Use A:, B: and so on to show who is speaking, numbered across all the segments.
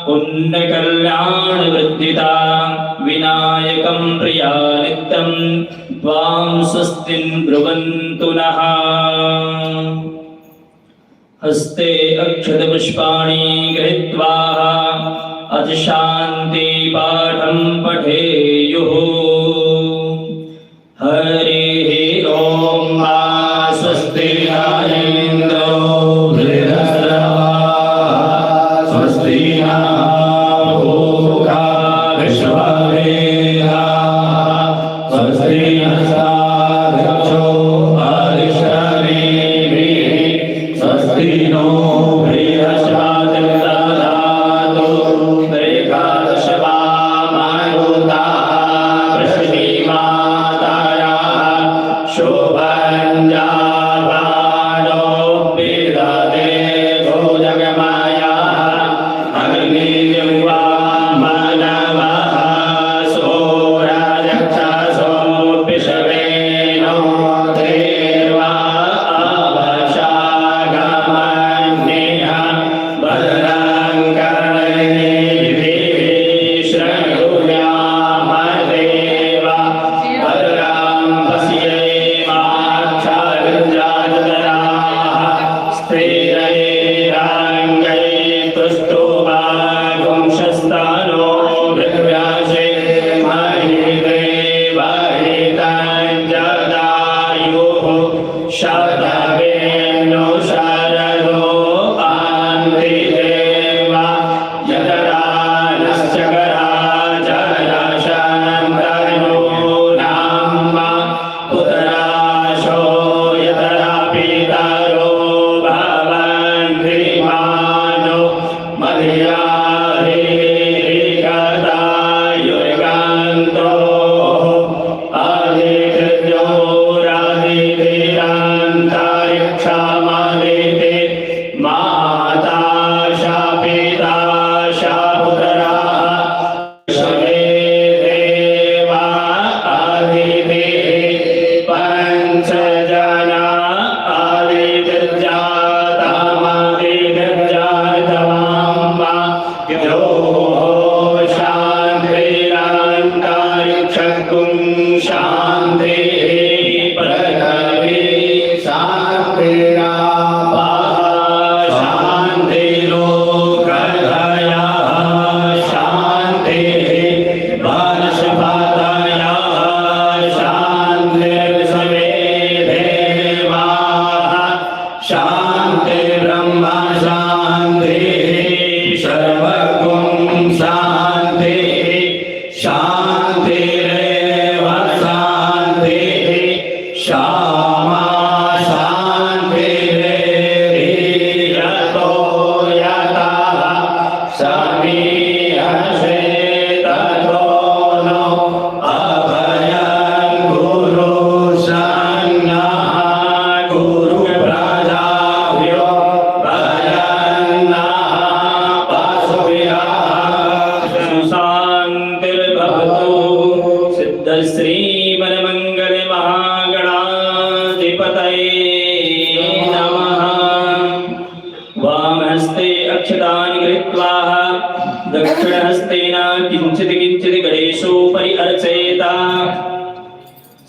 A: पुण्यकल्याणवृद्धिता विनायकं प्रियानित्यं त्वां स्वस्तिं ब्रुवन्तु नः। हस्ते अक्षतपुष्पाणि गृहीत्वा अतिशान्ति पाठं पठेयुः। हरिः ॐ स्वस्ति इन्द्रो स्वस्ति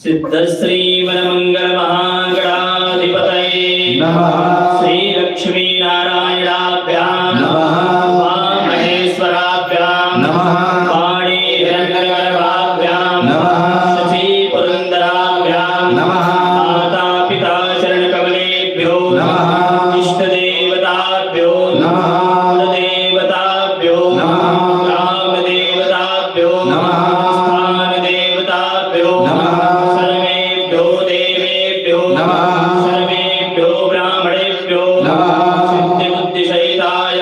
A: सिद्धश्री वनमंगल महागणाधिपतये नमः। श्री लक्ष्मी नारायणाभ्यां नमः। महेश्वराभ्यां नमः। वाणी हिरण्यगर्भाभ्यां नमः। शची पुरंदराभ्यां नमः। माता पिता चरण कमलेभ्यो नमः। इष्ट देवताभ्यो नमः। कुलदेवताभ्यो नमः। ग्राम देवताभ्यो नमः। स्थान देवताभ्यो नमः। सर्वेभ्यो ब्राह्मणेभ्यो नमः। सिद्धिबुद्धिसहिताय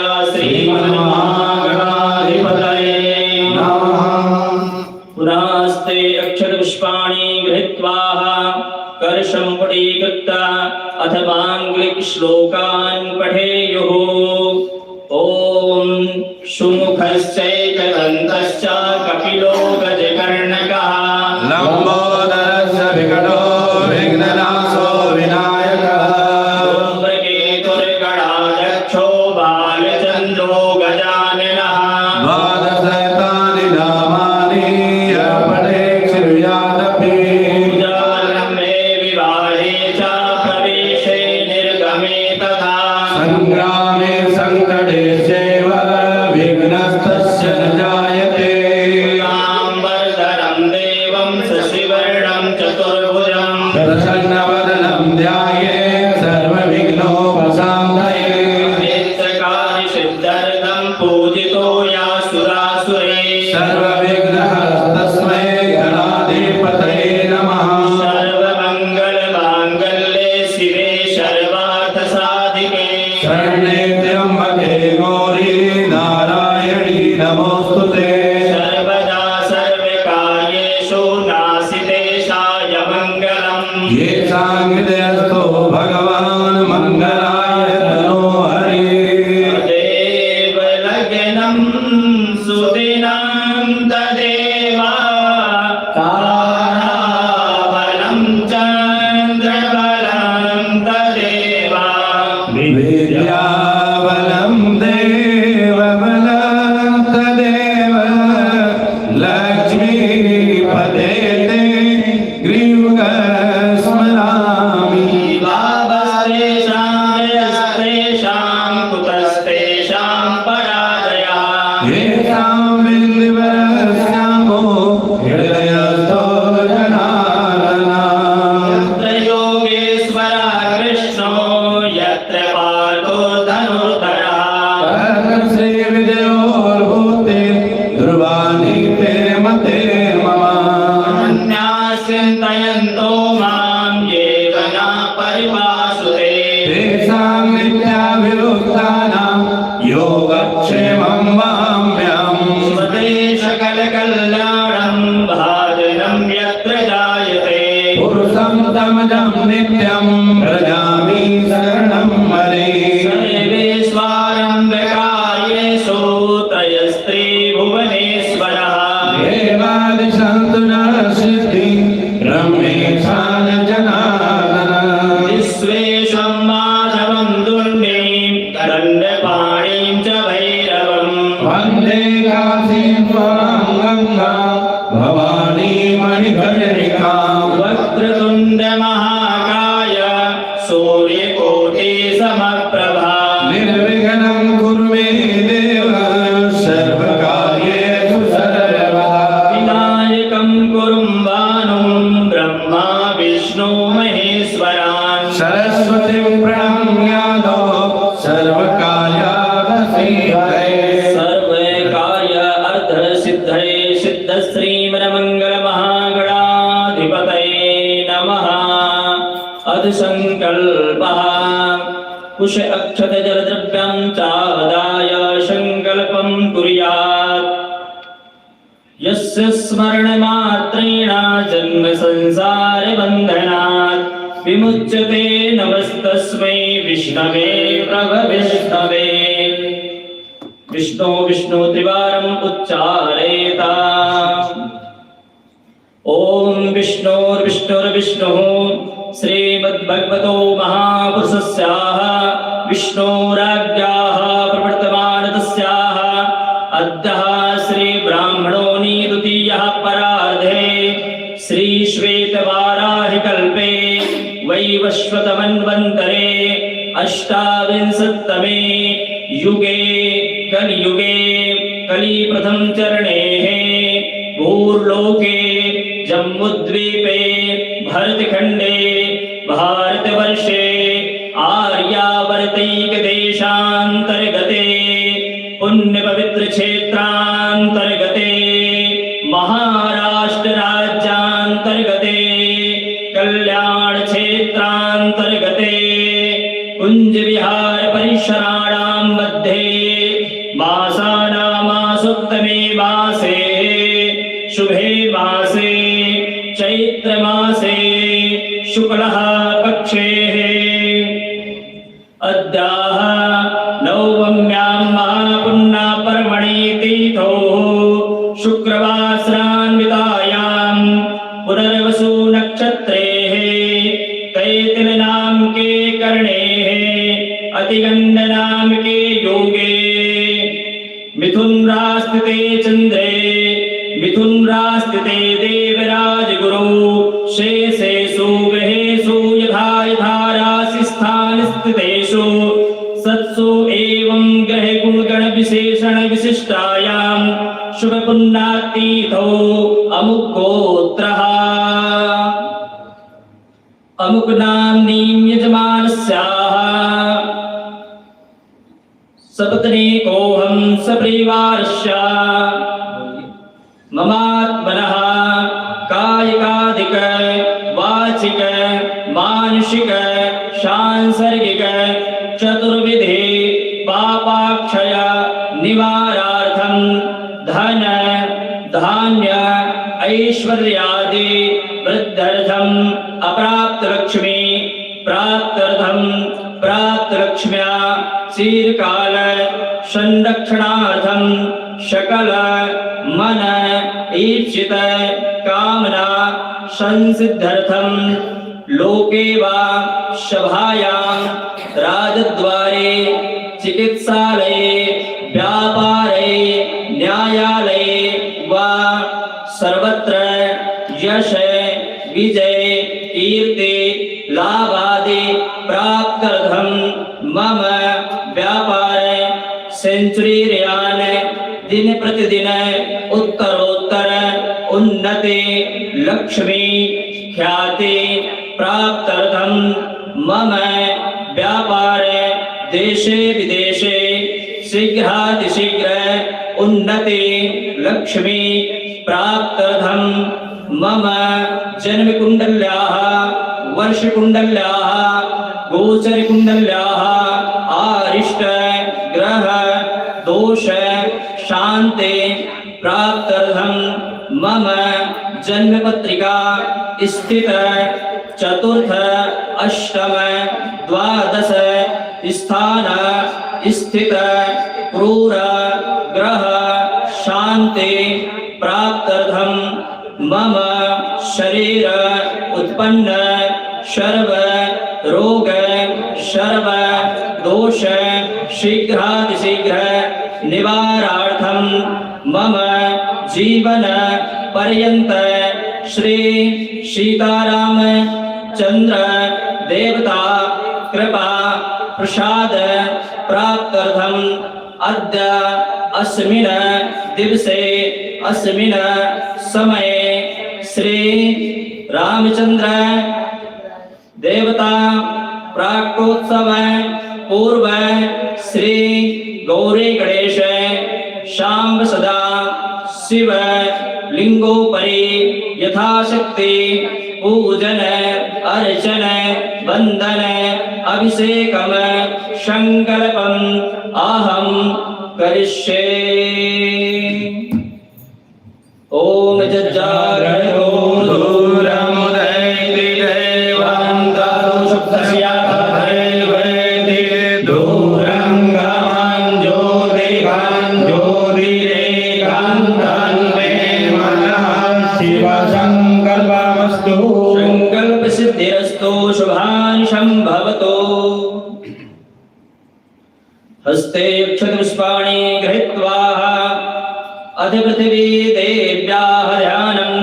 A: वर्षं पुटीकृत्य अथ माङ्गलिक श्लोकान् पठेयुः। ॐ सुमुखश्चैकदन्तश्च कपिलो गजकर्णकः
B: लम्बोदरस्य विकटो विघ्ननाशो विनायकः
A: धूम्रकेतुर्गणाध्यक्षो बालचन्द्रो गजाननः
B: द्वादशैतानि नामानि पठे श्रुयादपि
A: पूजारम्भे विवाहे च प्रवेशे निर्गमे तथा
B: सङ्ग्रामे सङ्कटे चैव विघ्नस्तस्य न जायते
A: शुक्लाम्बरधरं देवं शशिवर्णं चतुर्भुजं
B: प्रसन्नवदनं ध्यायेत् सर्वविघ्नोपशान्तये
A: नित्यकार्यसिद्ध्यर्थं पूजितो यासुरासुरे
B: सर्वविघ्नहस्तस्मै गणाधिपतये नमः
A: सर्वमङ्गलमाङ्गल्ये शिवे सर्वार्थसाधिके
B: शरण्ये त्र्यम्बके गौरी नारायणी नमोऽस्तुते
A: सर्वदा सर्वकार्येषु नास्ति देशाय मङ्गलम्
B: येषां हृदयस्थो भगवान् मङ्गलाय तनो हरिः
A: तदेव लग्नं सुदिनं तदेव ताराबलं चन्द्रबलं तदेव
B: विद्याबलं देवबलं तदेव लक्ष्मीपते ते ग्रीवस्मरामि
A: बाबस्तेषां यस्तेषां कुतस्तेषां पराजयः
B: येषां विन्दिवरस्यामो हृदयस्थो जनार्दनः
A: यत्र योगेश्वरः कृष्णो यत्र पार्थो धनुर्धरः
B: श्रीविजयोर्भूते ध्रुवाणि ते मते मम
A: अन्याश्चिन्तयन्तो मां येव न परिभासुते
B: तेषां नित्याभियुक्तानां योगक्षेमं वाम्यहम्
A: स्वदेशकलकल्याणं भाजनं यत्र जायते
B: पुरुषं तमजं नित्यं व्रजामि शरणं हरे
A: सर्वेश्वारम्भकार्येषु त्रयस्त्रिभुवनेश्वरः
B: देवादिशन्तु नरसिद्धि ब्रह्मेशान जनार्दन
A: विश्वेशं माधवं दुण्डीं दण्डपाणिं च भैरवम्
B: वन्दे काशीं त्वां गङ्गा भवानी मणिकर्णिकां
A: वक्रतुण्डमहाकाय सूर्यकोटिसमप्रभा
B: निर्विघ्नं कुरु मे देव सर्वकार्येषु सर्वदा
A: विनायकं कुरुं भानुं ब्रह्मा विष्णु महेश्वरान्
B: सरस्वतीं प्रणम्यादो सर्वकार्यार्थसिद्धये
A: सर्वकार्य अर्थसिद्धये सिद्धश्रीमन्मङ्गलमहागणाधिपतये नमः। अधसङ्कल्पः कुश अक्षतजलद्रव्यं चादाय सङ्कल्पं कुर्यात् यस्य स्मरणमात्रेण जन्म संसार बन्धनात् विमुच्यते नमस्तस्मै विष्णवे प्रभविष्णवे। विष्णु विष्णु त्रिवारम् उच्चारेत। ॐ विष्णुर्विष्णुर्विष्णुः श्रीमद्भगवतो महापुरुषस्याः विष्णोराज्ञाः प्रवर्तमानतस्याः अद्यः श्रीब्राह्मणोनि द्वितीयः परार्धे श्रीश्वेतवाराहिकल्पे वैवस्वतमन्वन्तरे अष्टाविंशत्तमे युगे कलियुगे कलिप्रथम चरणेः भूर्लोके जम्बूद्वीपे भरतखण्डे भारतवर्षे आर्यावर्तैकदेशान्तर्गते पुण्यपवित्रक्षेत्रान्तर्गते महाराष्ट्रराज्यान्तर्गते कल्याणक्षेत्रान्तर्गते कुञ्जविहार परिसराणां मध्ये मासानामासुत्तमे मासे शुभे मासे चैत्रमासे शुक्लः पक्षेः अद्याः नवम्यां महापुण्यपर्वणि तिथौ शुक्रवासरान्वितायां पुनर्वसु नक्षत्रेः तैतिलनामके कर्णेः अतिगण्डनामके योगे मिथुन रास्थिते चन्द्रे मिथुन रास्थिते देवराज गुरु शेषेषु ग्रहेषु यथा यथा राशिस्थान स्थितेषु सत्सु एवं ग्रह गुणगण विशेषण विशिष्टायां शुभ पुण्यतिथौ अमुक गोत्रः अमुक नाम्नीं यजमानस्याः सपत्नीकोऽहं सपरिवारस्य ममात्मनः कायिकाधिक वाचिक मानसिक सांसर्गिक चतुर्विधे पापाक्षय निवारार्थं धन धान्य ऐश्वर्यादि वृद्ध्यर्थम् अप्राप्त लक्ष्मी प्राप्त्यर्थं प्राप्त लक्ष्म्या चिरकाल संरक्षणार्थं सकल मन ईप्सित कामना संसिद्ध्यर्थं लोके वा सभायां राजद्वारे चिकित्सालये व्यापारे न्यायालये वा सर्वत्र यश विजय कीर्ति लाभादि प्राप्त्यर्थं मम व्यापार सेंचुरीयान दिन प्रतिदिन उत्तरोत्तर उन्नति लक्ष्मी ख्याति प्राप्त्यर्थं मम व्यापार देशे विदेशे शीघ्रातिशीघ्र उन्नति लक्ष्मी प्राप्त्यर्थं मम जन्मकुण्डल्याः वर्षकुण्डल्याः गोचरकुण्डल्याः आरिष्ट ग्रह दोष शान्ति प्राप्त्यर्थं मम जन्मपत्रिका स्थित चतुर्थ अष्टम द्वादश स्थान स्थित क्रूर ग्रह शान्ति प्राप्त्यर्थं मम शरीर उत्पन्न सर्व रोग सर्व दोष शीघ्रातिशीघ्र निवारार्थं मम जीवन पर्यंत श्री सीताराम चंद्र देवता कृपा प्रसाद प्राप्त्यर्थं अद्य अस्मिन् दिवसे अस्मिन् समये श्री रामचंद्र देवता प्राकोत्सव पूर्व श्री गौरी गणेश शाम्ब सदा शिव लिंगोपरि यथाशक्ति पूजन अर्चन वंदन अभिषेकम संकल्पम अहं करिष्ये। ओम जज्जागरो दूरमुदैति देवान्तरो शुद्धस्याधैवैति दूरङ्गमाञ्ज्योतिकाञ्ज्योतिरेकान्तन् मे मनः शिवसङ्कल्पमस्तु सङ्कल्पसिद्धिरस्तु शुभानि सम्भवतु। हस्ते अक्षतपुष्पाणि गृहीत्वा अथ पृथिवी देव्याः ध्यानम्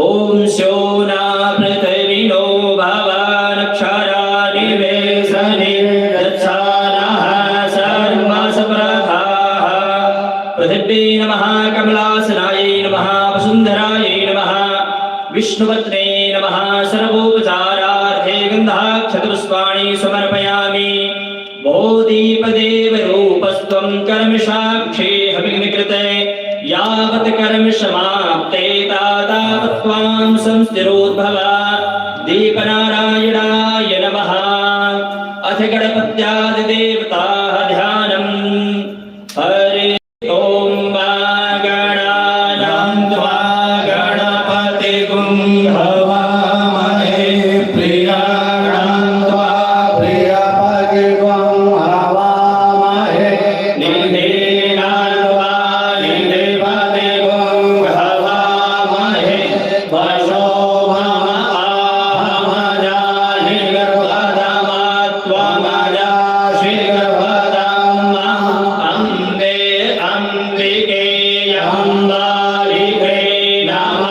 A: ॐ स्यो न पृथिवीनो भवनक्षरा निवेशने दक्षानाः सर्वसप्रथाः पृथिवी नमः कमलासनायै नमः वसुन्धरायै नमः विष्णुपत्न्यै नमः सर्वोपचारार्थे गन्धाक्षतपुष्पाणि समर्पयामि। बोधिपदेवरूपस्त्वं कर्म साक्षी हविर्कृते यावत् कर्म समाप्ते तावत् त्वां संस्थिरोद्भव। दीपनारायणाय नमः। अथ गणपत्यादिदेवताः ध्यानम् हरि ओं गणानां त्वा गणपतिगुं हवामहे प्रिय वीणानुवानि देवदेवं हवामहे वशो महामजानि गर्भदमात्वमजा श्रीगर्भदम् अम्बे अम्बिके अम्बालिके नमः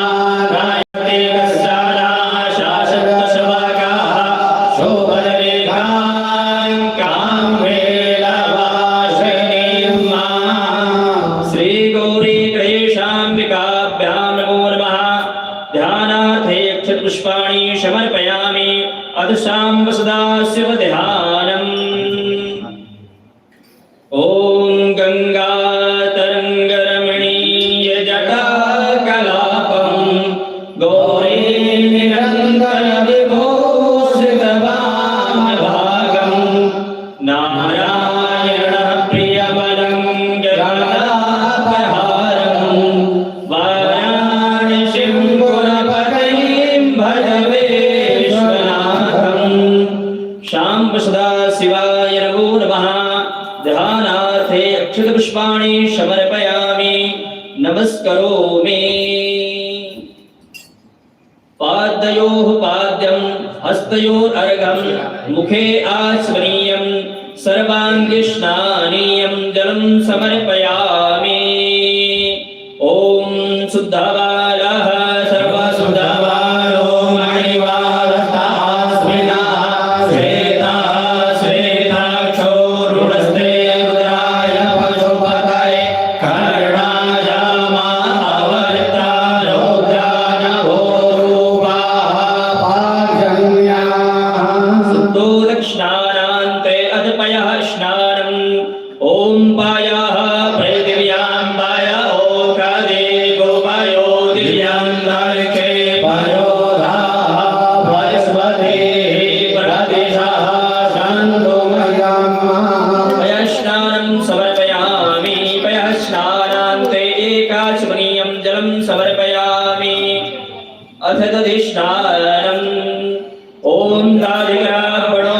A: पुष्पाणि समर्पयामि अदशां वसुदास्य ध्यानम् ॐ गङ्गातरङ्गरमणीय जटाकलापं गौरी निरन्तर विभूषितवामभागं नारायणः प्रियवरं गगनापहारं वाराणसीं पुरपतिं भज विश्वनाथं शाम्ब सदा शिवाय नमो नमः ध्यानार्थे अक्षतपुष्पाणि समर्पयामि नमस्करोमि पादयोः पाद्यं हस्तयोरर्घं मुखे आचमनीयं सर्वाङ्गे स्नानीयं जलं समर्पयामि ॐ शुद्धबालः सर्वशुद्धबालो मणिवालस्तास्मिनः श्वेतः श्वेताक्षो रुणस्ते रुद्राय पशुपतये कर्णाय मावृता रौद्रानभो रूपाः शुद्धो दक्षिणानान्ते अदपयः स्नानम् ॐ पायः पृथिव्यां पाय ओकादे गोपायो दिव्यां तारिके पयोधाः वयस्पतिः प्रतिशः पयस्नानं समर्पयामि पयस्नानान्ते एकाचमनीयं जलं समर्पयामि अथ तदिस्नानम् ॐ दादिग्रापणो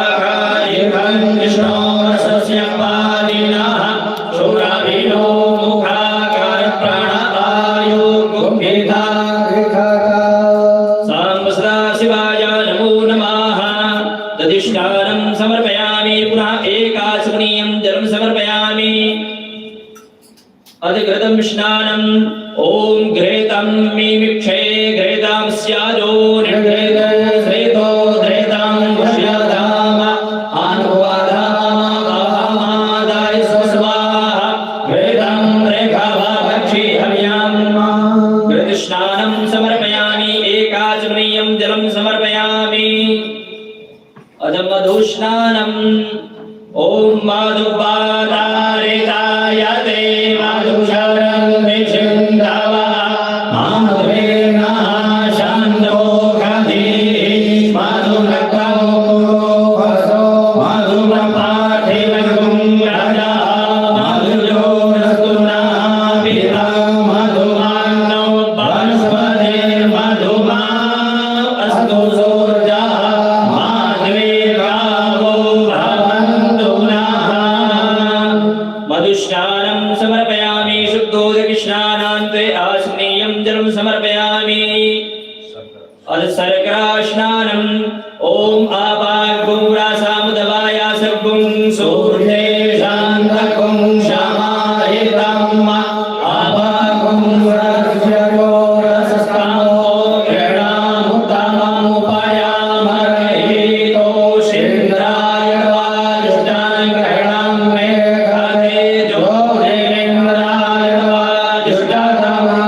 A: आकारिकं कृष्णो रसस्य पादिनः शूराभिनो मुखाकारप्राणायो कुम्भिधा साम्ब सदाशिवाय नमो नमः तदिष्टानं समर्पयामि पुनः एकाचमनीयं जलं समर्पयामि अधिकृतं स्नानम् ॐ घृतं मिमिक्षे घृतं स्यादो निर्घृतं श्रेतो धृतं पुष्यधाम अनुवादामादाय स्वस्वाहा घृतं रेखाभाक्षी हव्याम् घृतस्नानं समर्पयामि एकाचमनीयं जलं समर्पयामि अधमधुस्नानम् ॐ मधुपादारिताय ते मधुशरं विचिन्दवः माधवेन शान्तो गधीः मधुनक्तं पुरोहसो मधुमपाठिवगुं रजः मधुजोरस्तुनाभिधा मधुमान्नो वनस्पतिर्मधुमा अस्तु सोर्जः माधवीर्गावो भवन्तु नः मधुस्नानं समर्पयामि शुद्धोदकस्नानान्ते आचमनीयं जलं समर्पयामि अधशर्करास्नानम् ॐ आपागुं रासामुदवाया सर्गुं सूर्ये शान्तकुं क्षमाहितम् आपागुं रक्षयो रसस्तामो ग्रहणामुत्तममुपयामरहितो शिन्द्राय वाजुष्टान् ग्रहणं मेघतेजो देवेन्द्राय वाजुष्टतमः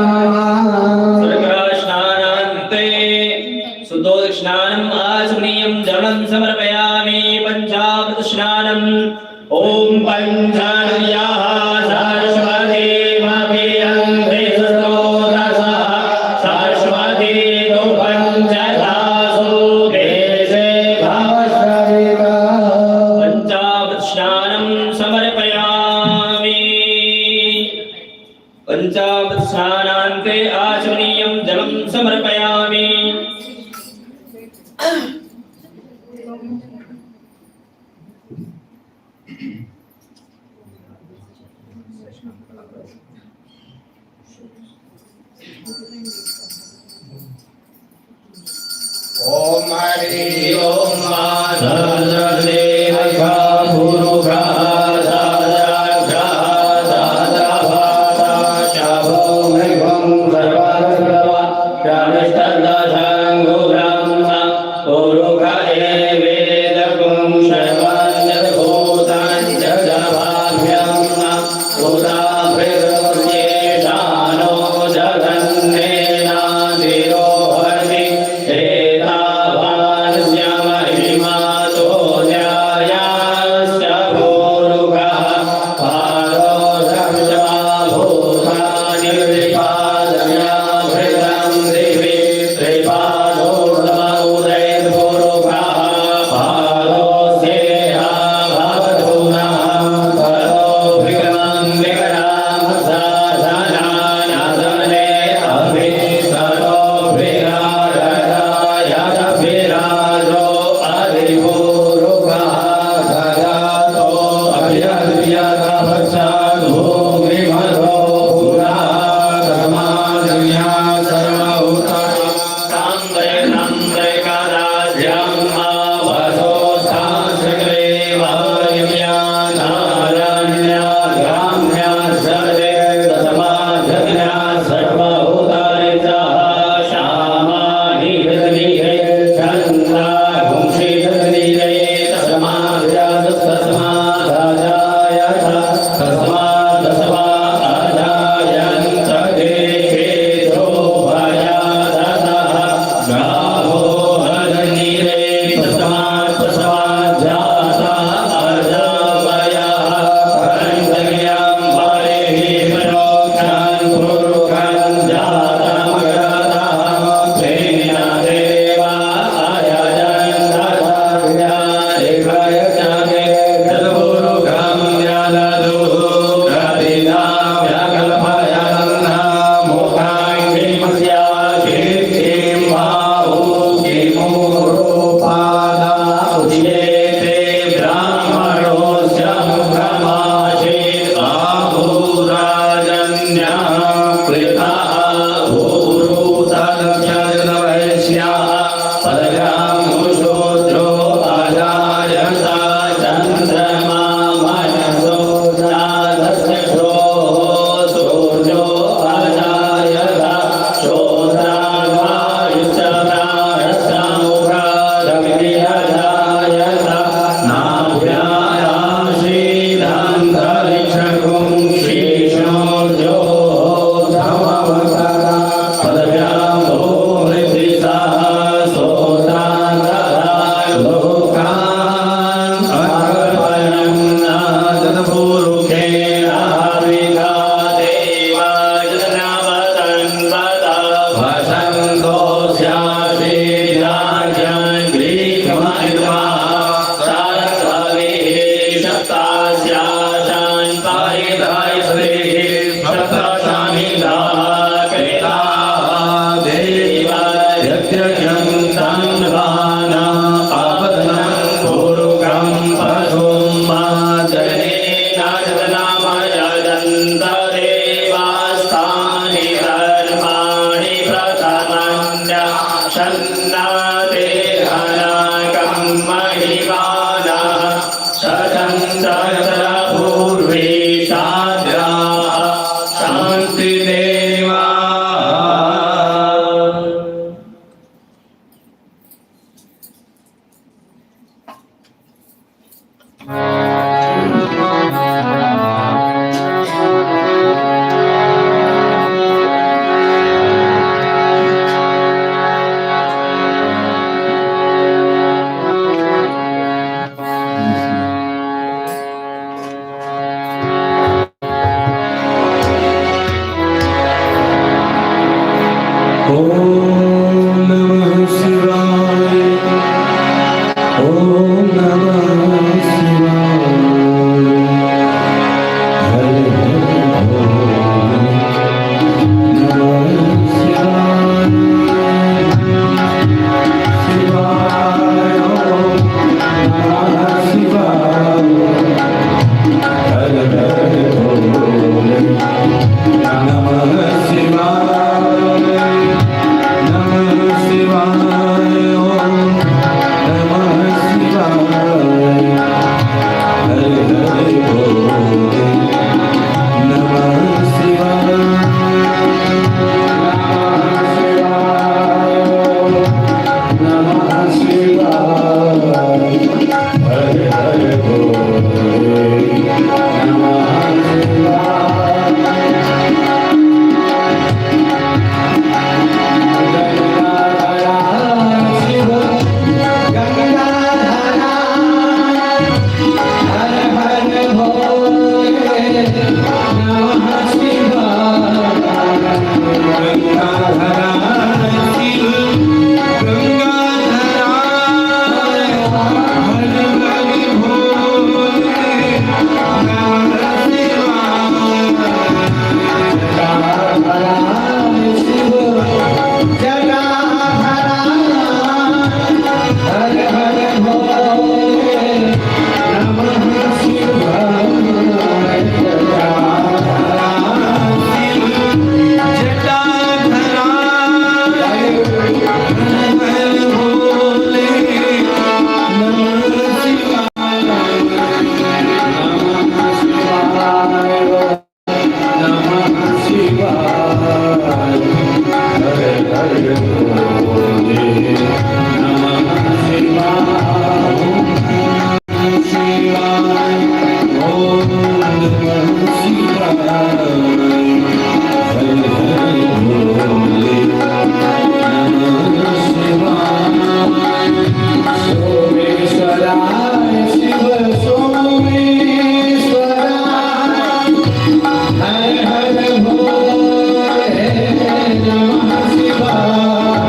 A: सर्करास्नानान्ते शुद्धोदकस्नानम् आचमनीयं जलं समर्पयामि पञ्चामृतस्नानम् ॐ पञ्चानद्याः सरस्वतीमभियन्ते स्तोत्रसः सरस्वती तु पञ्चधासु देशे भवश्रविका पञ्चामृतस्नानं समर्पयामि पञ्चामृतस्नानान्ते आचमनीयं जलं समर्पयामि
B: ओम हरि ओम
A: सहस्रदेवैका पुरुषा
C: नमः शिवाय हर हर भोले नमः शिवाय शिवाय ओम नमः शिवाय हर हर भोले नमः शिवाय सोमेश्वराय शिव सोमेश्वराय हर हर भोले नमः शिवाय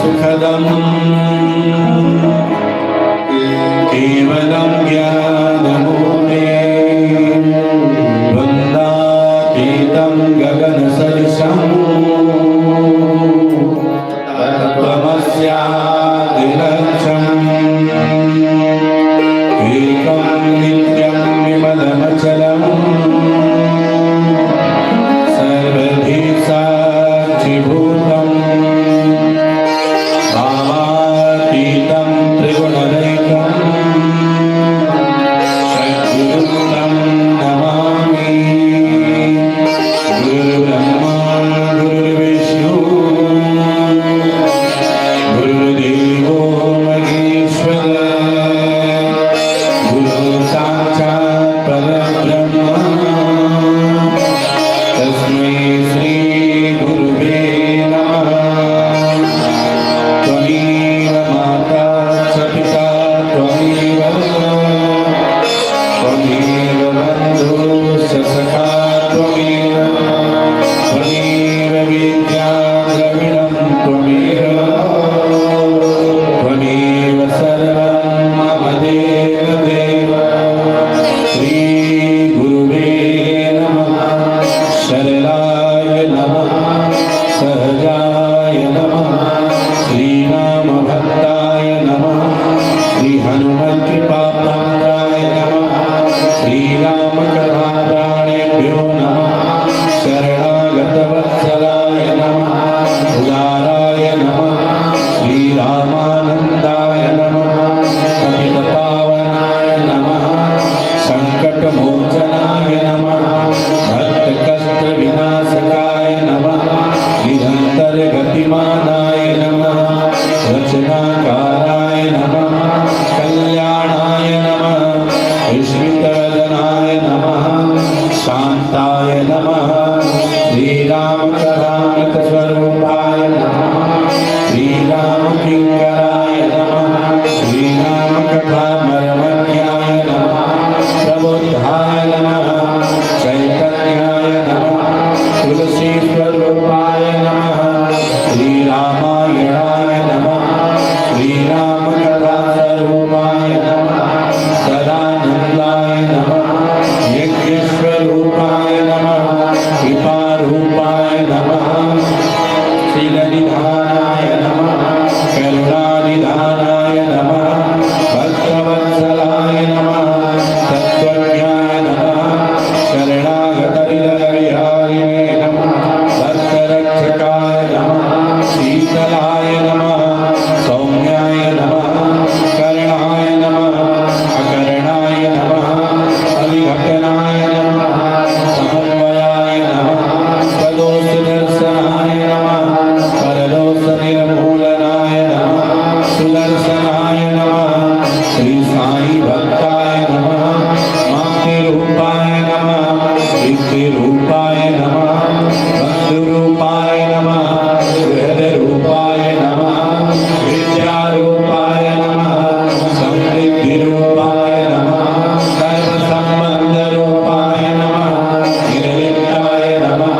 C: सुखदम् केवलं ज्ञानमूर्ते वन्दातीतं गगनसदृशम् तत्त्वमस्यादिलक्ष्यम् एकं नित्यं विमलमचलम् सर्वधी साक्षिभूतम् भावातीतं त्रिगुणरहितम् षड्गुरुं नमामि गुरुर्ब्रह्मा गुरुर्विष्णु गुरुर्देवो महेश्वरः गुरुः साक्षात् परब्रह्म तस्मै श्री गुरुवे नमः त्वमेव माता च पिता त्वमेव बन्धुश्च सखा त्वमेव विद्या द्रविणं त्वमेव सर्वं मम देव श्रीगुरुवे नमः शरणाय नमः सहजाय नमः श्रीरामभक्ताय नमः श्रीहनुमत्कृपाप्राप्ताय नमः श्रीरामकथाप्राणेभ्यो नमः शरणागतवत्सलाय नमः उदाराय नमः श्रीरामानन्दाय नमः पतितपावनाय नमः संकटमोचनाय नमः भक्तकष्टविनाशकाय नमः निरन्तरगतिमानाय नमः रचनाकाराय नमः कल्याणाय नमः विस्मितवदनाय नमः शान्ताय नमः श्रीरामकथामृतस्वरूपाय नमः श्रीरामकिङ्कराय नमः श्रीरामकथामरमण्याय नमः प्रबुद्धाय नमः चैतन्याय नमः तुलसीस्वरूपाय नमः श्रीरामायणाय नमः श्रीरामकथास्वरूपाय नमः सदानन्दाय नमः यज्ञस्वरूपाय नमः कृपारूपाय नमः शीलनिधानाय नमः करुणानिधानाय नमः भक्तवत्सलाय नमः तत्त्वज्ञाय नमः शरणागतविरविहारिणे नमः भक्तरक्षकाय नमः शीतलाय नमः सौम्याय नमः करणाय नमः अकरणाय नमः अविघटनाय नमः समन्वयाय नमः पदोषदर्शनाय नमः परदोषनिर्मूलनाय नमः सुदर्शनाय नमः श्री साई भक्ताय नमः मातृरूपाय नमः पितृरूपाय नमः बन्धुरूपाय नमः वेदरूपाय नमः विद्यारूपाय नमः समृद्धिरूपाय नमः सर्वसम्बन्धरूपाय नमः निर्लिप्ताय नमः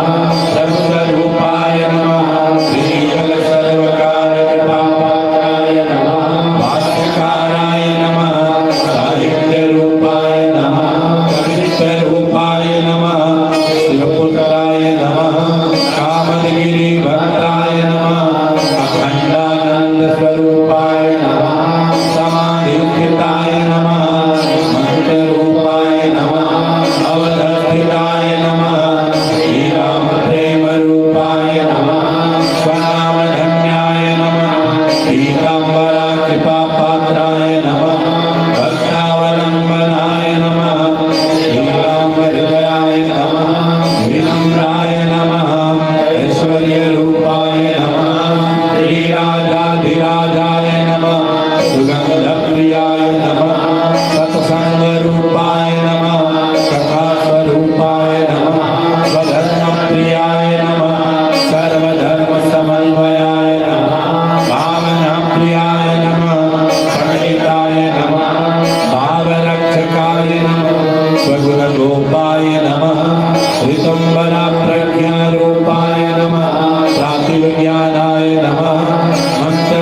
C: सर्वरूपाय नमः श्रीकलसर्वकारकृपापात्राय नमः भाष्यकाराय नमः साहित्यरूपाय नमः कवित्वरूपाय नमः शिवपुत्राय नमः कामदगिरिभक्ताय नमः अखण्डानन्दस्वरूपाय नमः समाधिस्थिताय नमः मन्त्ररूपाय नमः अवधस्थिताय नमः श्रीरामप्रेमरूपाय नमः स्वनामधन्याय नमः पीताम्बरा कृपापात्राय नमः भक्तावलम्बनाय नमः श्रीरामहृदयाय नमः विनम्राय नमः ऐश्वर्यरूपाय नमः श्रीराजाधिराजाय नमः सुगन्धप्रियाय नमः सत्सङ्गरूपाय नमः कथास्वरूपाय नमः स्वधर्मप्रियाय नमः सर्वधर्मसमन्वयाय नमः भावनाप्रियाय नमः पंडिताय नमः भावरक्षकाय नमः स्वगुणगोपाय नमः ऋतुम्बरा प्रज्ञारूपाय नमः प्रातिविज्ञानाय नमः मंत्र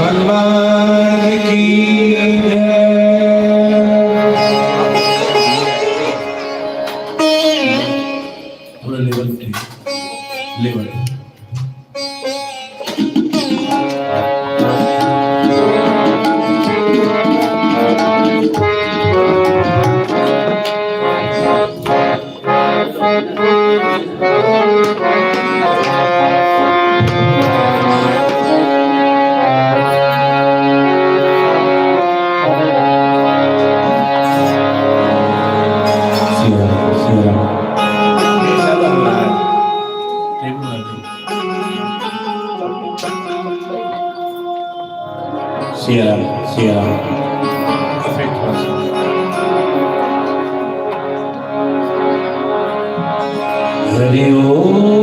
C: भगवान की जय। थोड़ा लेवल लेवल हरि ओम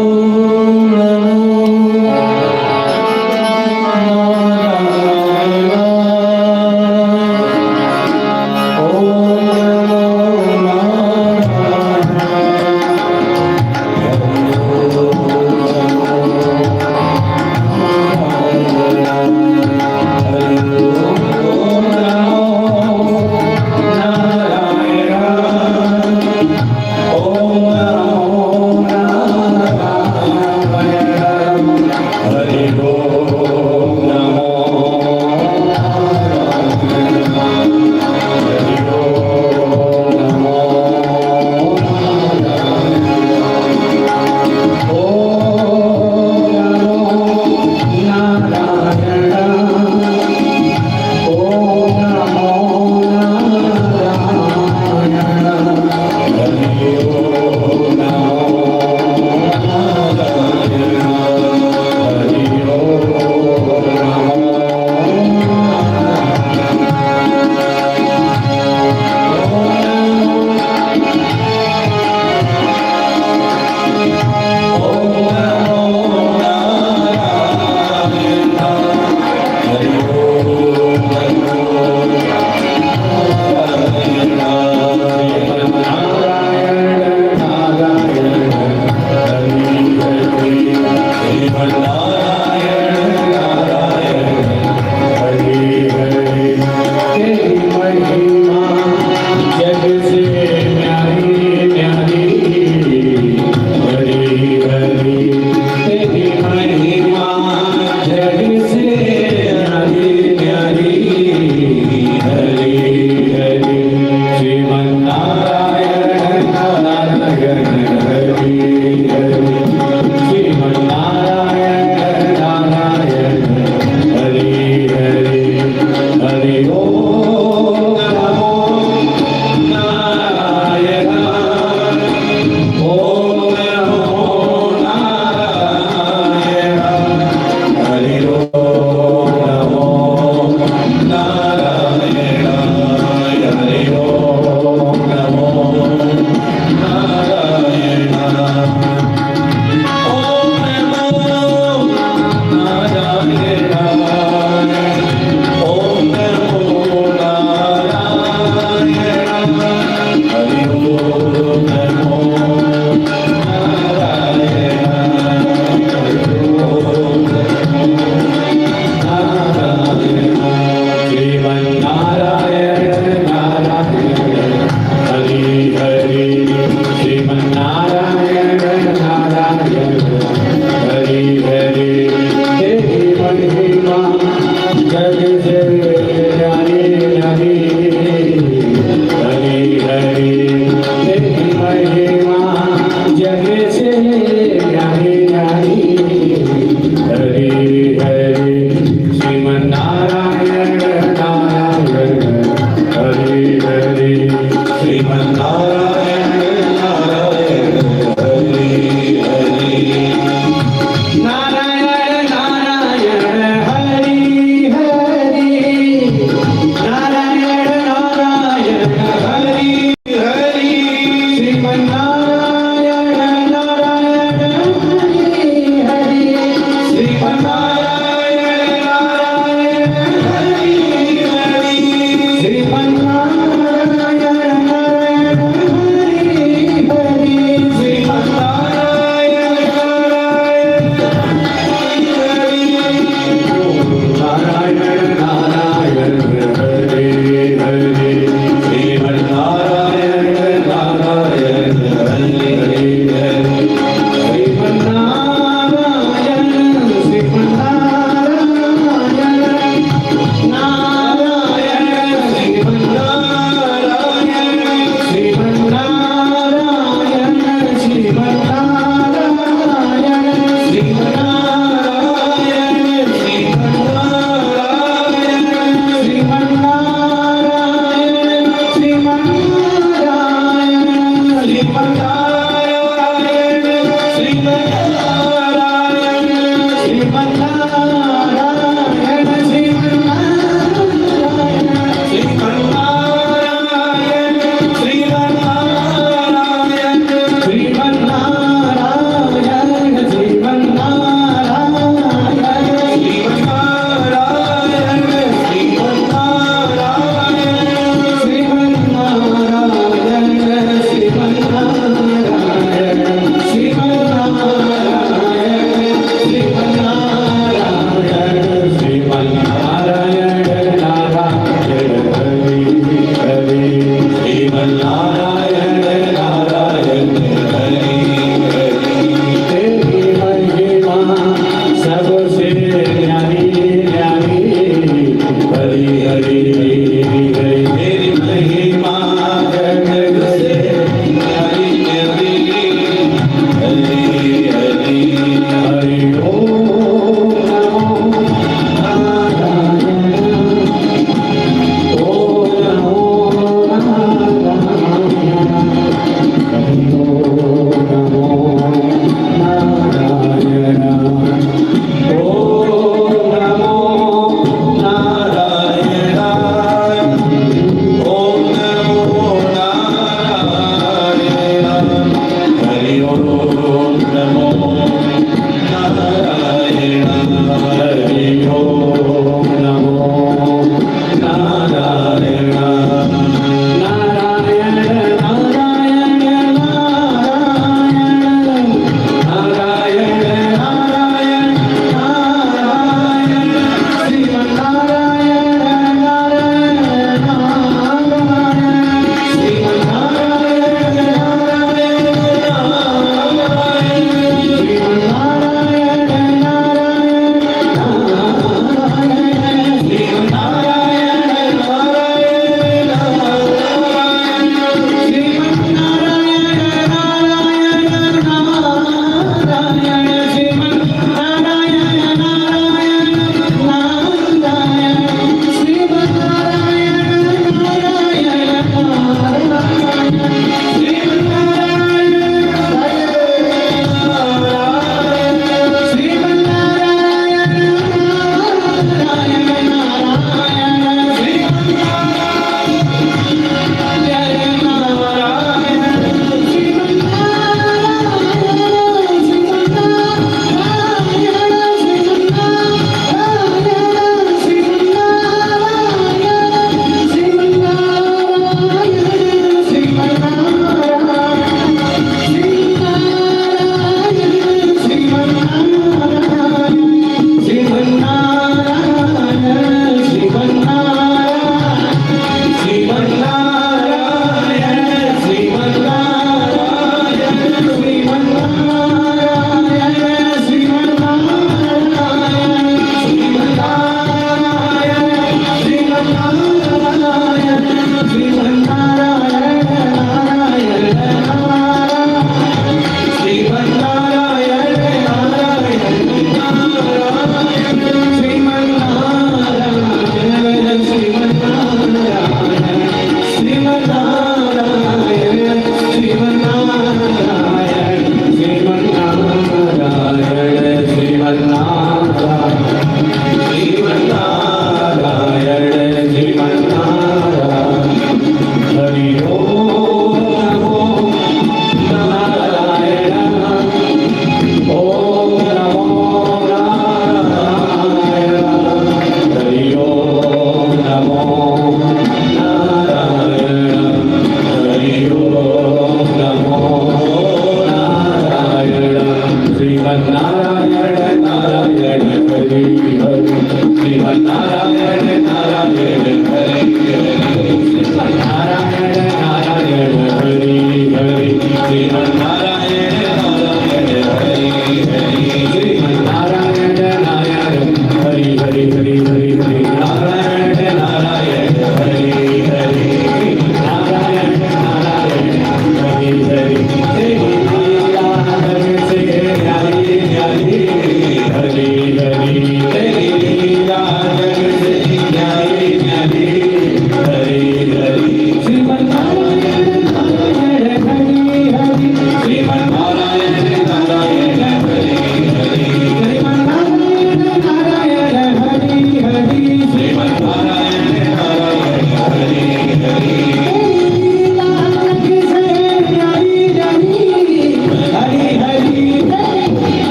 C: Hare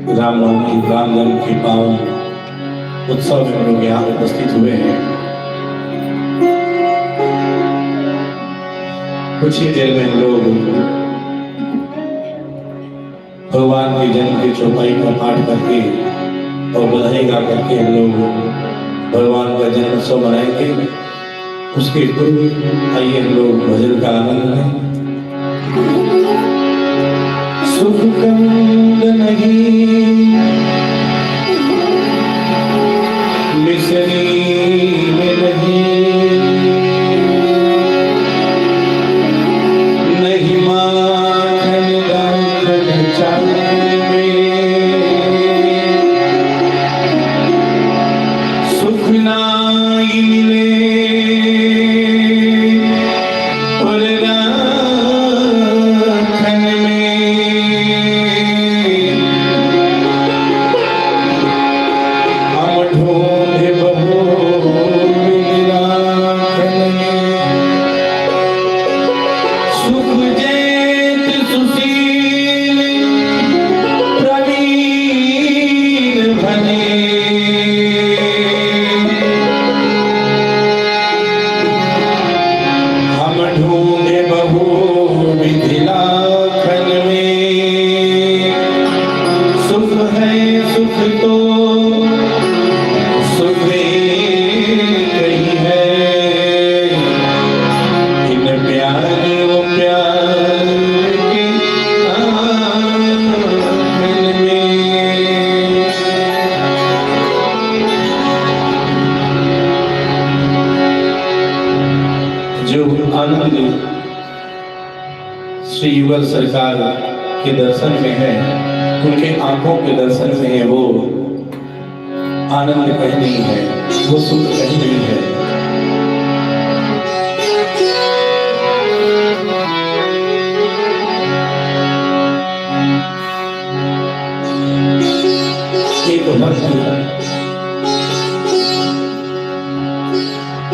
C: रामनवमी राम जन्म के पावन उत्सव में हम लोग यहाँ उपस्थित हुए हैं। कुछ ही देर में हम लोग भगवान के जन्म की चौपाई का पाठ करके और बधाई गा करके हम लोग भगवान का जन्मोत्सव मनाएंगे। उसके पूर्व आइए हम लोग भजन का आनंद लें। सुख कंद नहीं मिसरी में नहीं माखन दाखन चावल में सुख नाई मिले और राखन में हम ढूंढे बहो राखन में सुख जैत सुशील प्रवीण भने हम ढूंढे बहू विधिलाखन में सुख है सुख तो सुख कहीं है इन प्यार वो प्यार के आंगन में। जो आनंद श्री युगल सरकार के दर्शन में है, उनके आंखों के दर्शन में है, वो आनंद कहीं नहीं है, वो सुख कहीं नहीं है। एक भक्त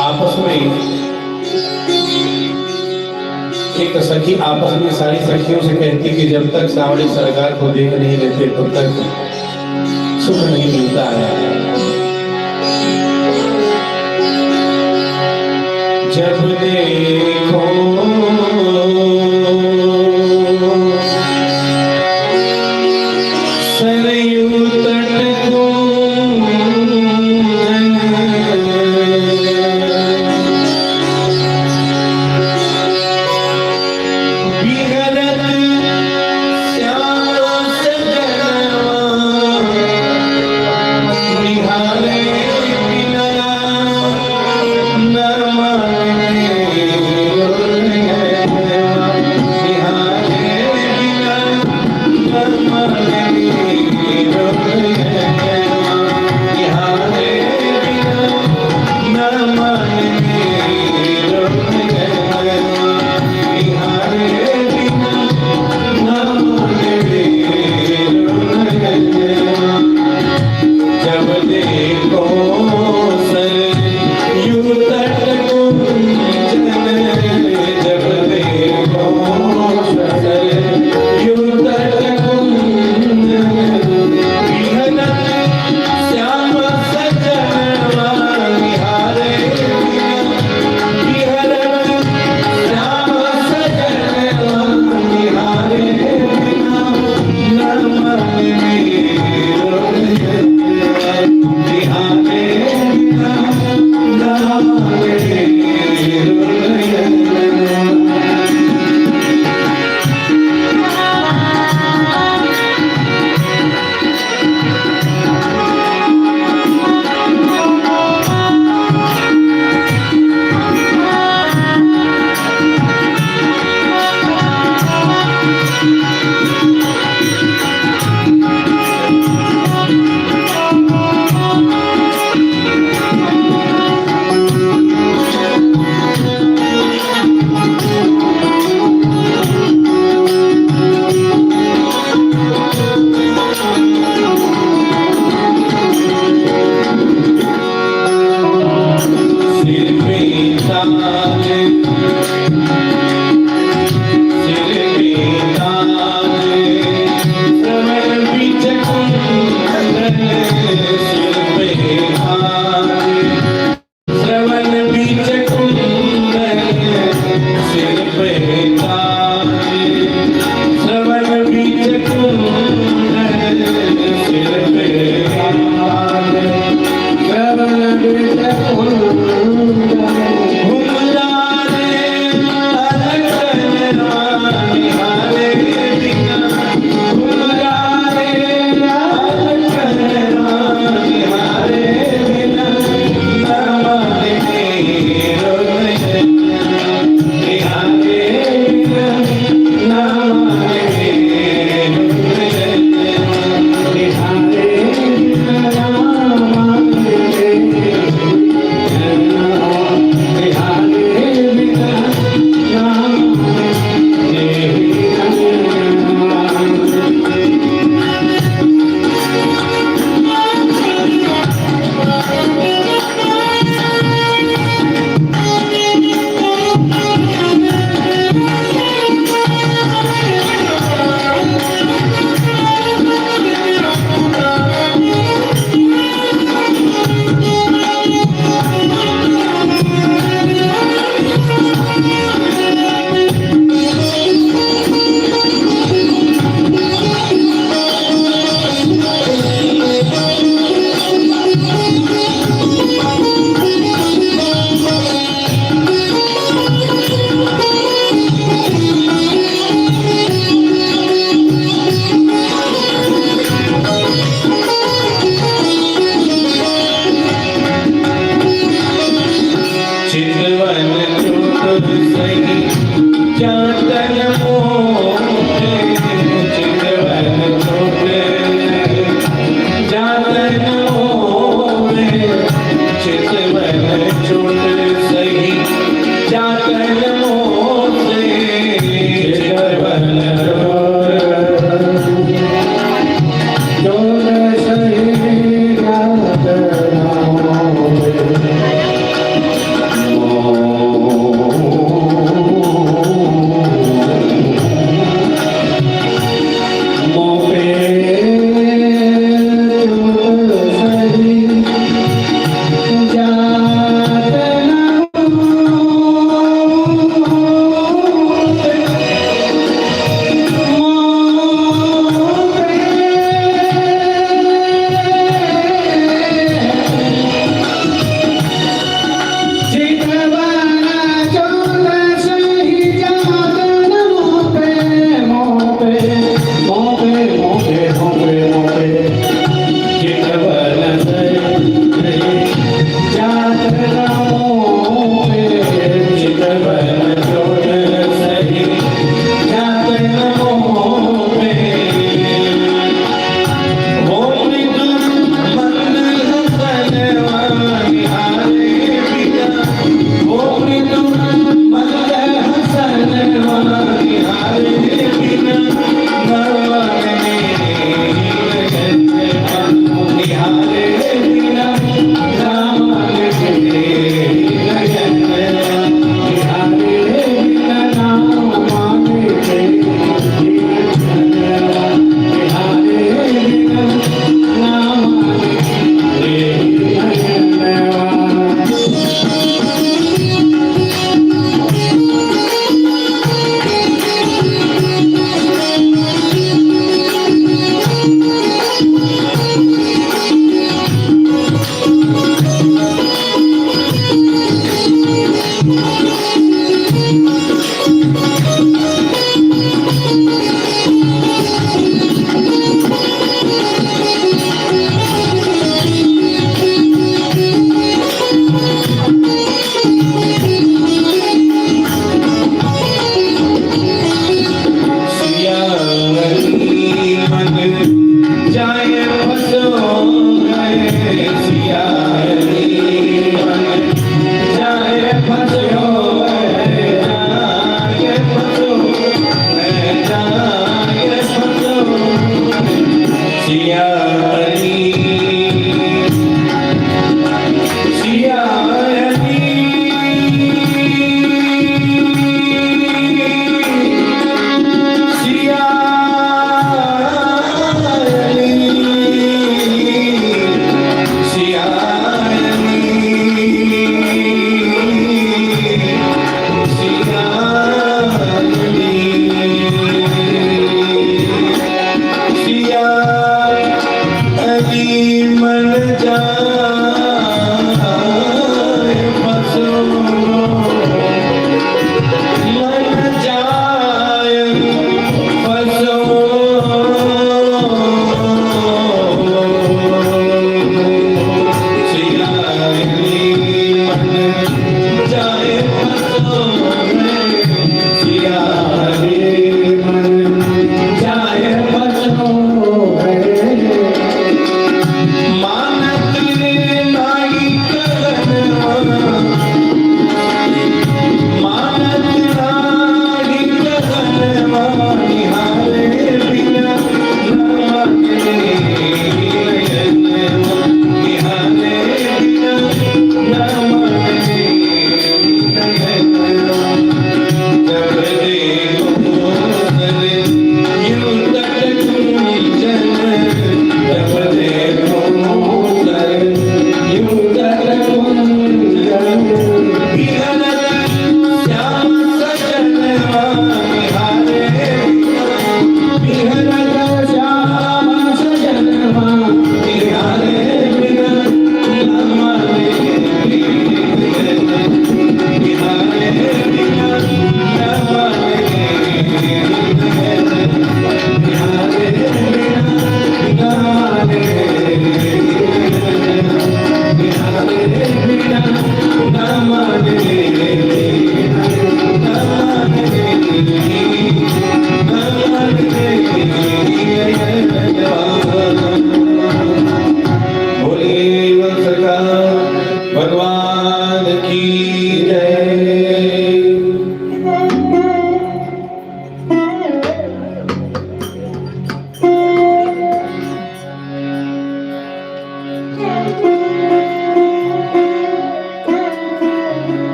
C: आपस में एक सखी आपस में सारी सखियों से कहती कि जब तक सावड़ी सरकार को देख नहीं लेते तब तक सुख नहीं मिलता है। जब देखो सरयू तट को निहारे बिना न माने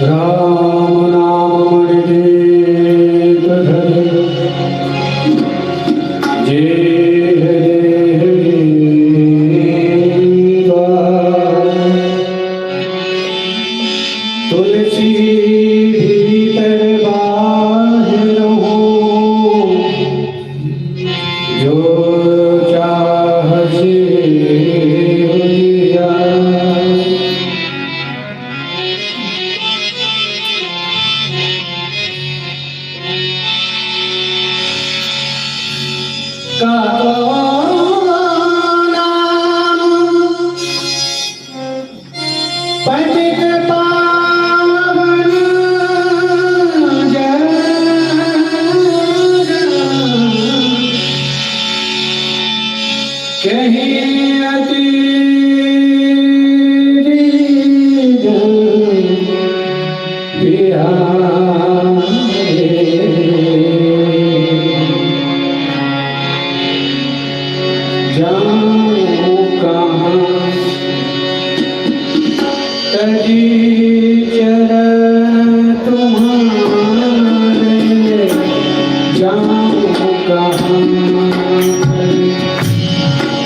C: राम नाम मणिदेव धरे जे तुलसी भीतर बाहर हो जो चाह से होइया। पंडित पावन जन कहीं अति जाऊं कहाँ तजी चरण तुम्हारे जाऊं कहाँ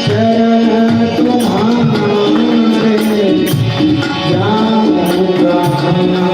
C: चरण तुम्हारे जाऊं कहाँ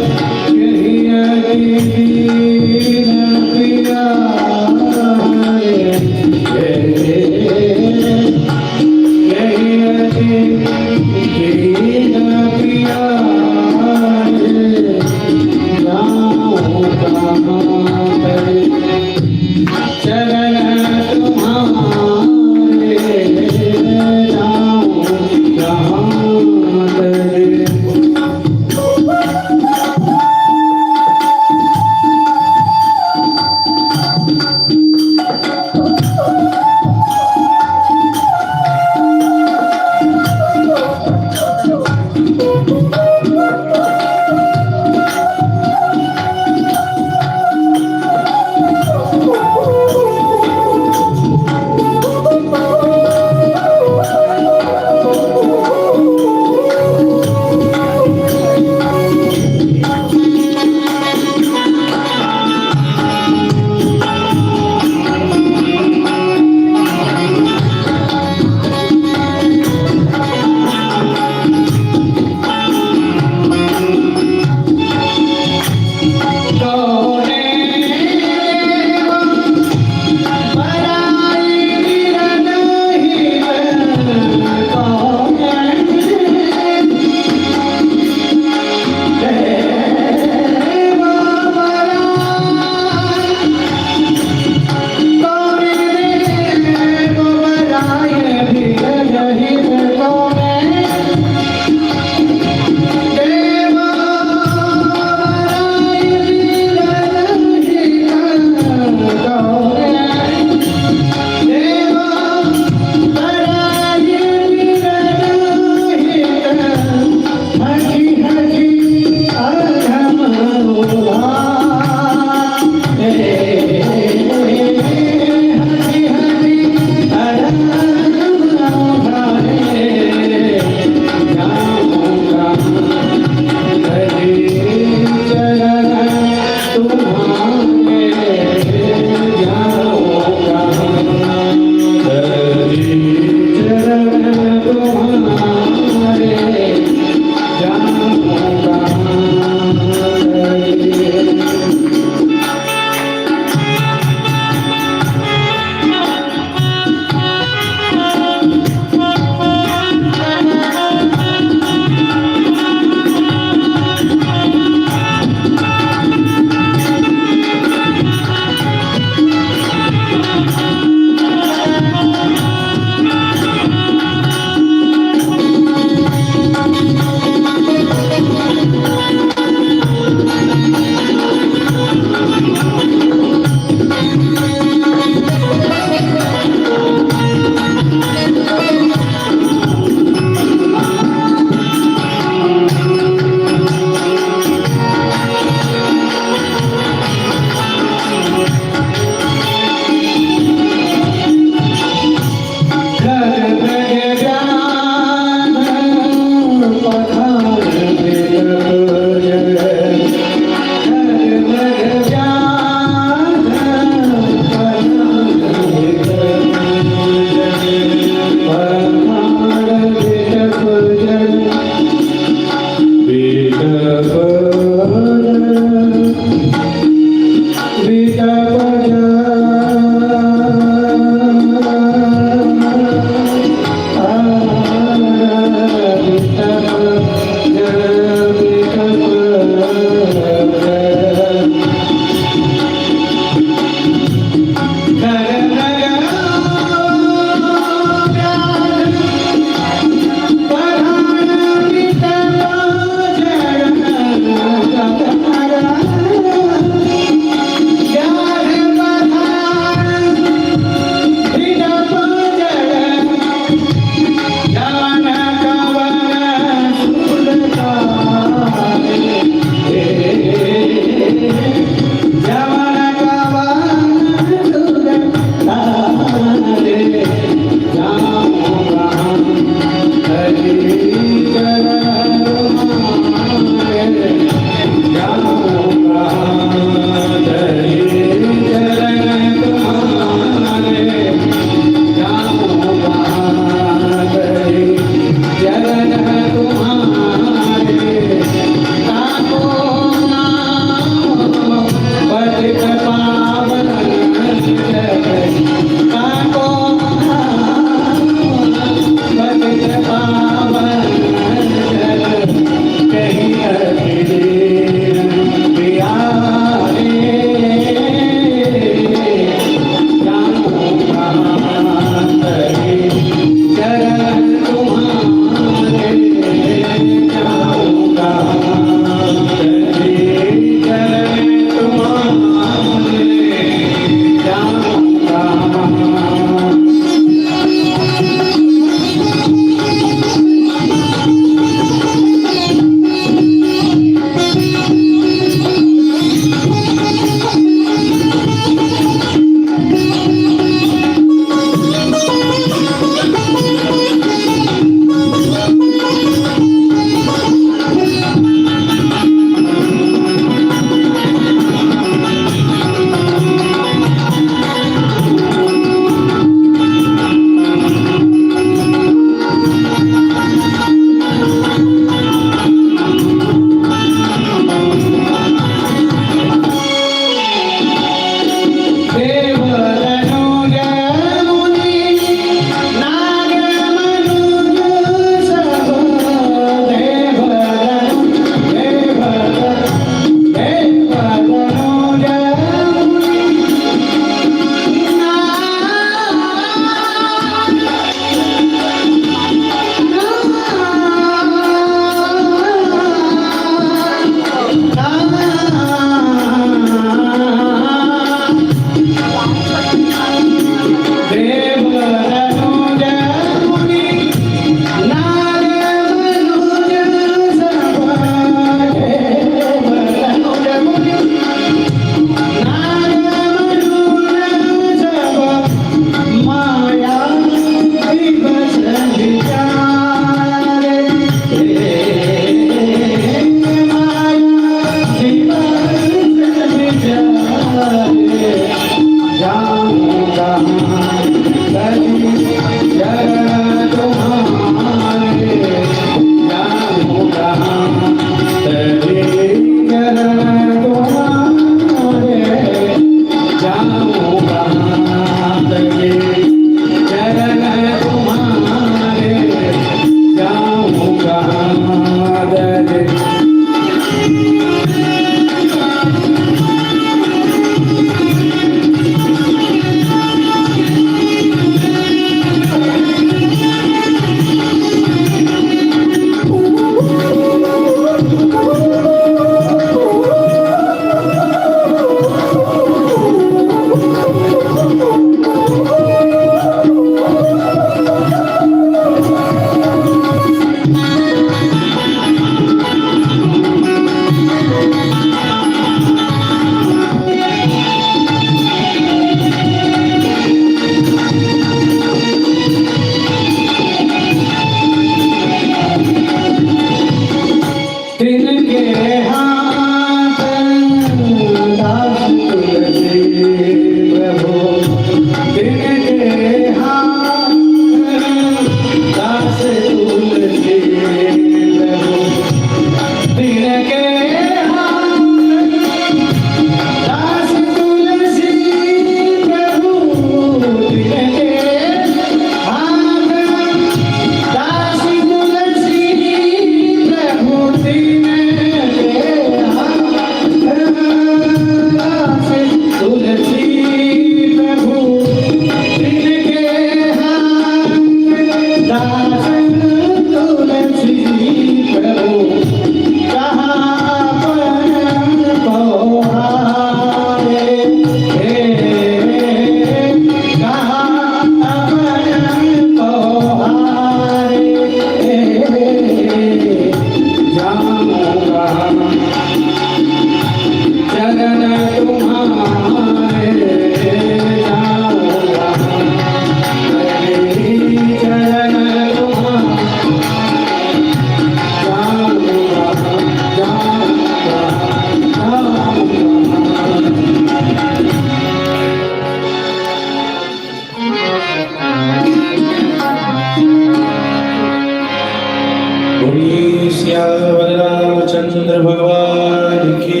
C: सियावर रामचंद्र भगवान की।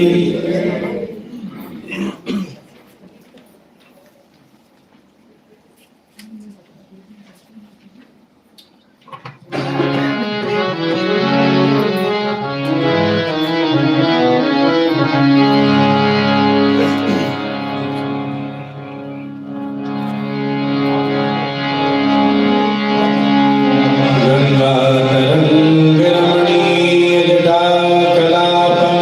C: गंगाधरं रमणीय जटाकलापम्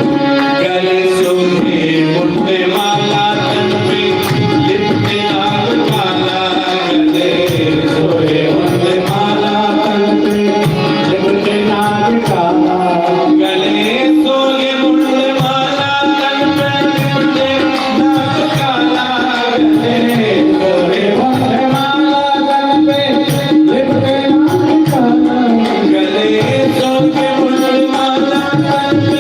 C: गले सोहे मुंडे माला तन पे लिपटे नाग काला गले सोहे मुंडे माला तन पे लिपटे नाग काला गले सोहे मुंडे माला तन पे लिपटे नाग काला गले सोहे मुंडे माला तन पे लिपटे नाग काला गले सोहे मुंडे माला तन पे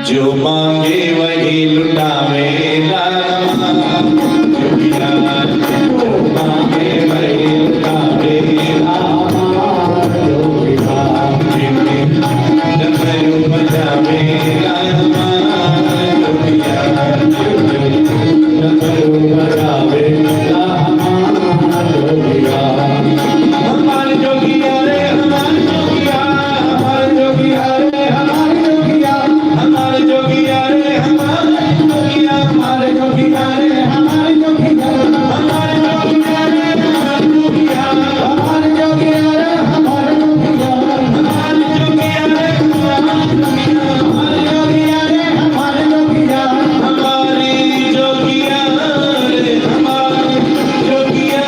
C: जो मांगे वही लुटावे रामा जोगिया जो मांगे वही लुटावे रामा जोगिया डमरू बजावे रामा जोगिया डमरू बजावे रामा जोगिया हमारे जोगिया रे हमारे जोगिया हमारे जोगिया रे हमारे जोगिया हमारे जोगिया रे हमारे जोगिया हमारे जोगिया रे हमारे जोगिया हमारे जोगिया रे हमारे जोगिया हमारे जोगिया रे हमारे जोगिया हमारे जोगिया रे हमारे जोगिया रे हमारे जोगिया हमारी जोगिया रे हमारे जोगिया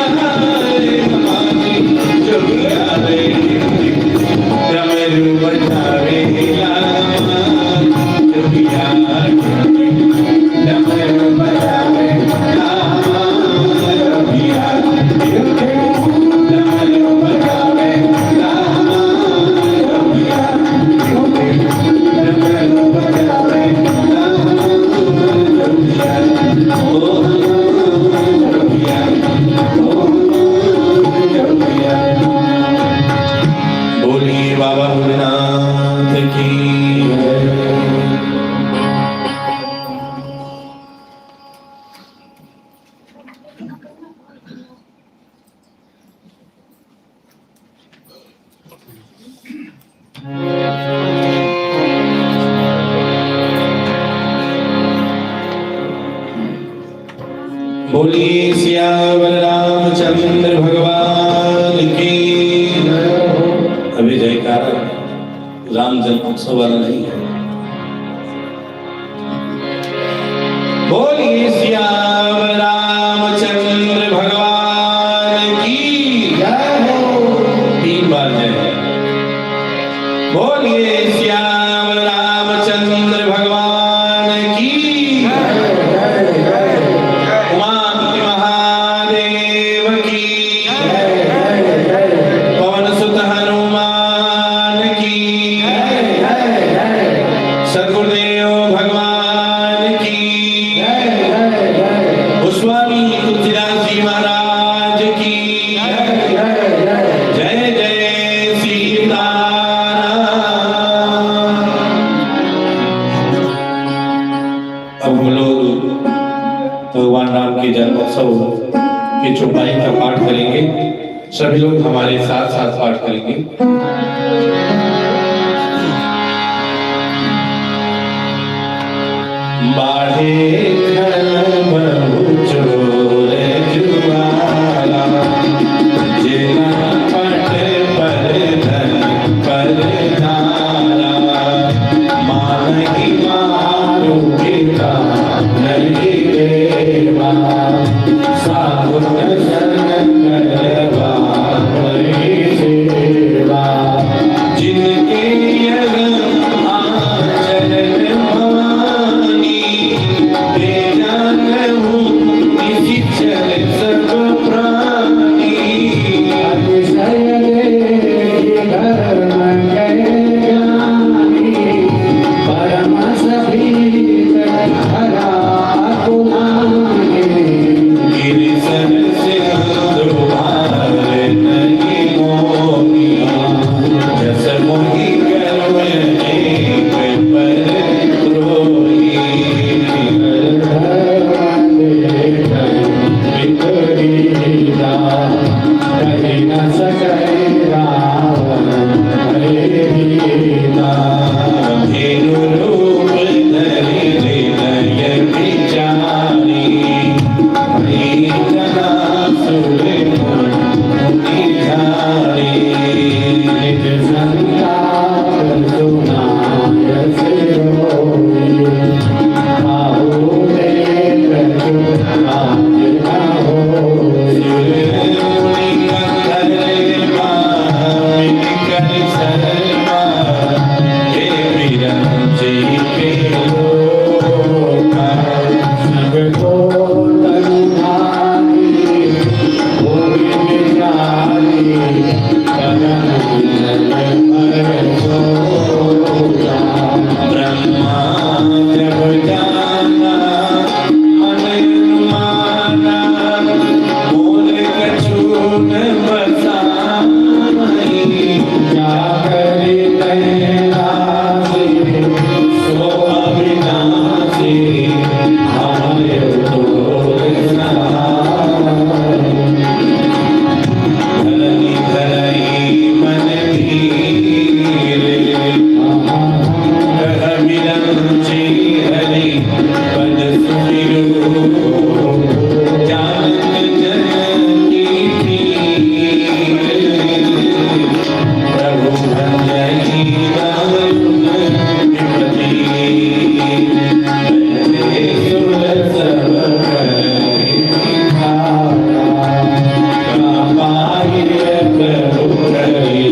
C: रे हमारी जोगिया रे डमरू बजावे रामा जोगिया डमरू बजावे रामा जोगिया डमरू बजावे रामा जोगिया डमरू बजावे रामा जोगिया ओ जोगिया ओ जोगिया बोलिए बाबा भोलेनाथ की बोलिए सियावर रामचंद्र भगवान की। अभी जयकारा राम जन्मोत्सव वाला नहीं है। बोलिए सियावर रामचंद्र भगवान ब्रह्मोत्सव की चौपाई का पाठ करेंगे। सभी लोग हमारे साथ साथ पाठ करेंगे। बाढ़े घर बहु चोर जुआला, जिना पट पर धन पर धारा, मानही मारू पिता नहीं देवा, साधु दर्शन करवा हरि सेवा, जिनके यज्ञ आचरण मानी, बेजान हूँ किसी चल सब प्राणी,
B: अतिशय धर्म ज्ञानी, परम सभीत हरा पुनानी,
C: गिरिसन सिंधु भार नहीं मोही, जस मोहि कर्म एक पर द्रोही,
B: विपरीता कही न सके रावण हरे गीता,
C: धेनु रूप धरि हृदय विचारी, जना सुर मुनि धारी,
B: निज संताप सुनाय सिरोई, आहु देख आज न होई,
C: मुनि कंधर पावन कर शर्मा, हे विरंची के लोका,
B: सब को तनुधारी, होई विचारी, कदम विलय पर सोता,
C: ब्रह्मा जब जाना मन माना, मूल कछु न बसाई,
B: क्या करी तैरासी,
C: सो अविनाशी, हमारे तोर सहाय, धरनी धरई मन धीरे, कह विरंची हरि पद सुमिरो, जानत जन की पीर, प्रभु भंजहि रावण विपति, बंदे सुर सब करहि निहारा, कापाहि प्रभु कहि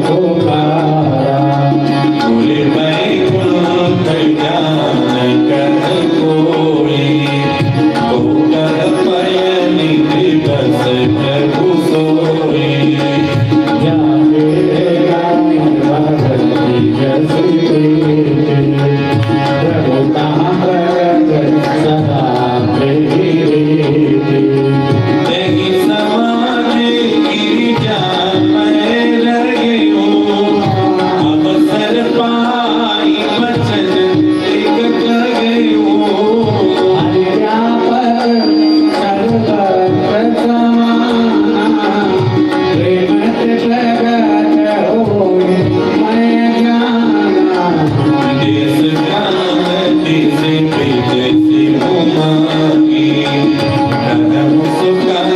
C: पुकारा, भूल बैकुंठ जान कर कोई, भूकर पयनि दिवस प्रभु सोई,
B: जागे गामी भगति जसि प्रीति, प्रभु कहाँ प्रगट सदा प्रीति,
C: तेहि समाज गिरिजा मैं लगे हूँ, अवसर पाई बचन एक लगे हूँ,
B: हरिव्यापर सर्वत्र समाना, प्रेमत प्रगट होई मैं जाना,
C: देश काल देश विदेश घुमाई, धर्म सुखा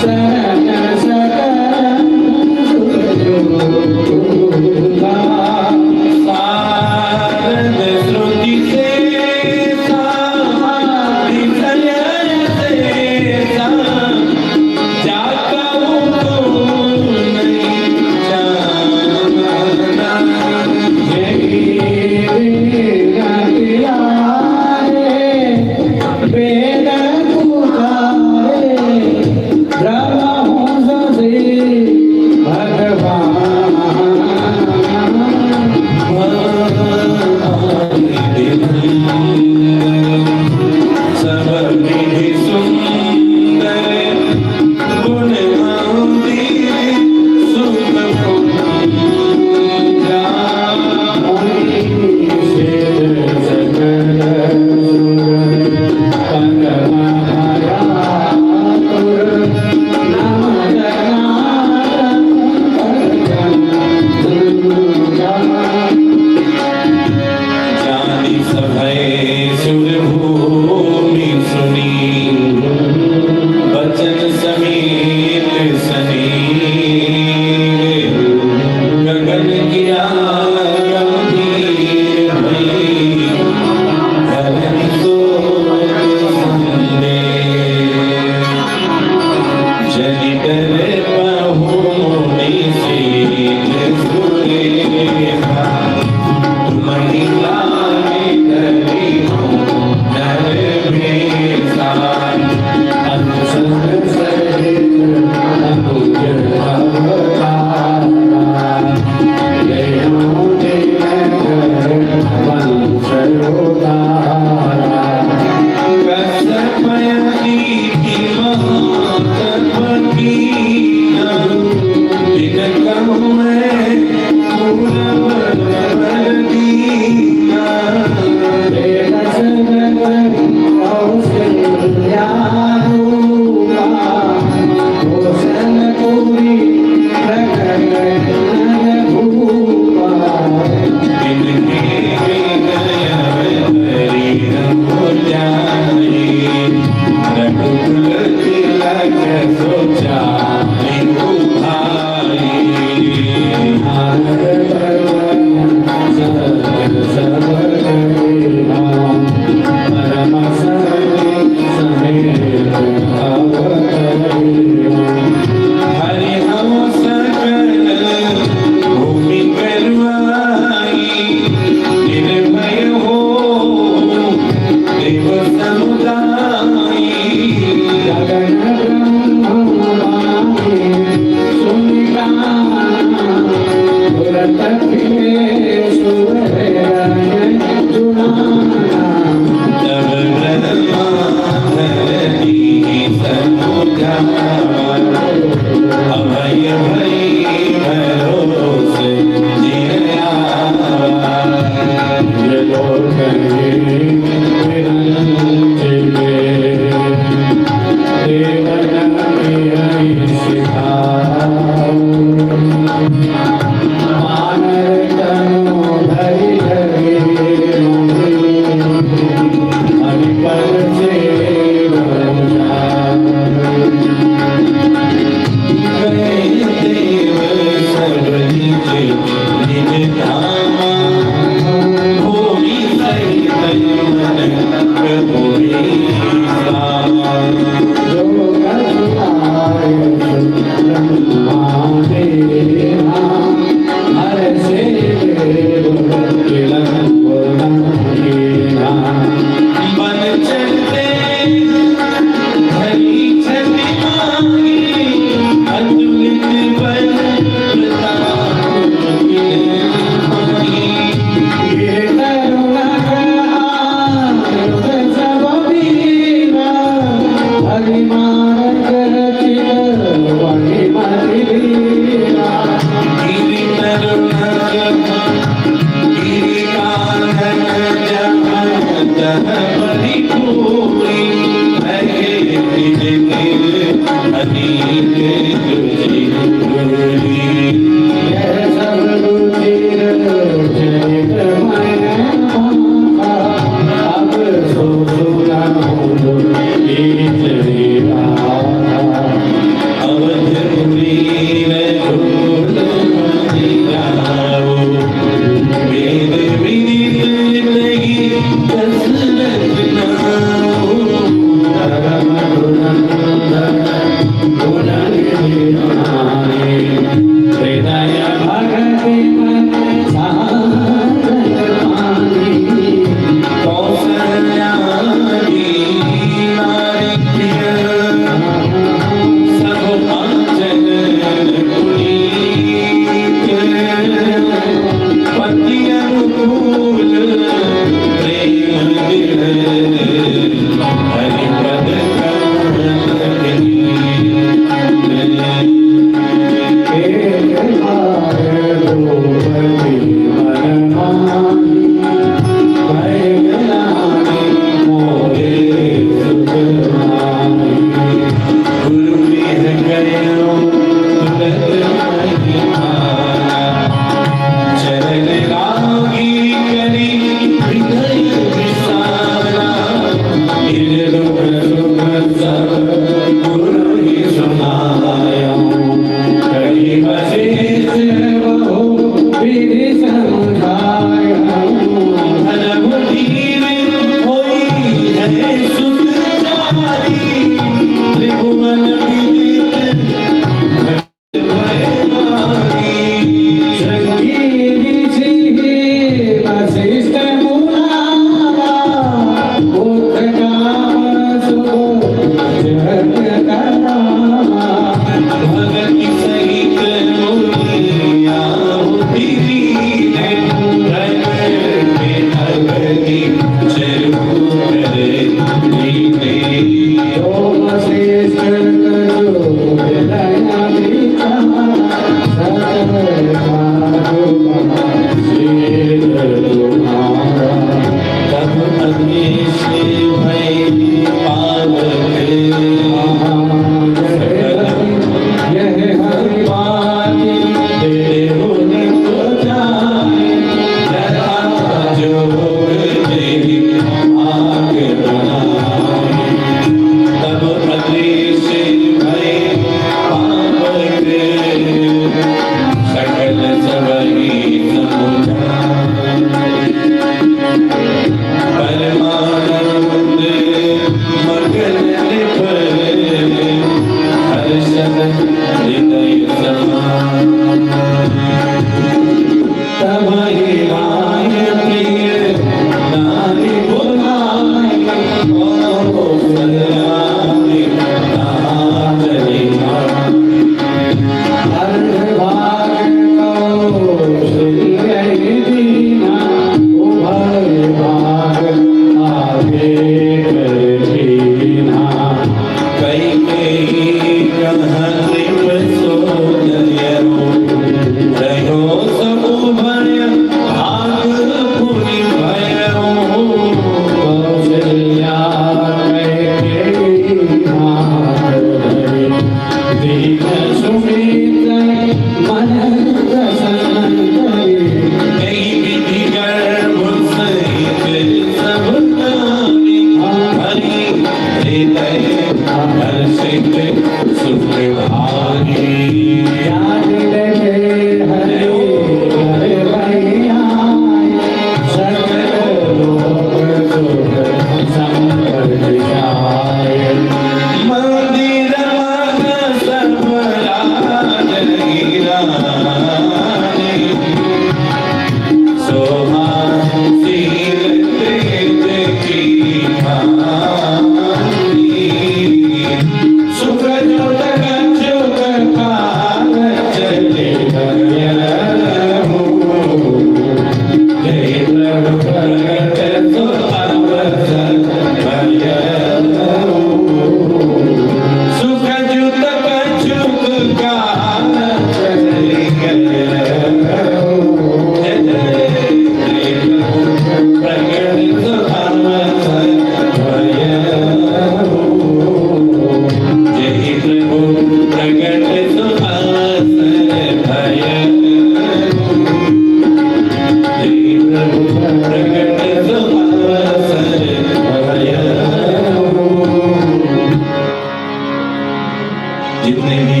C: जितने भी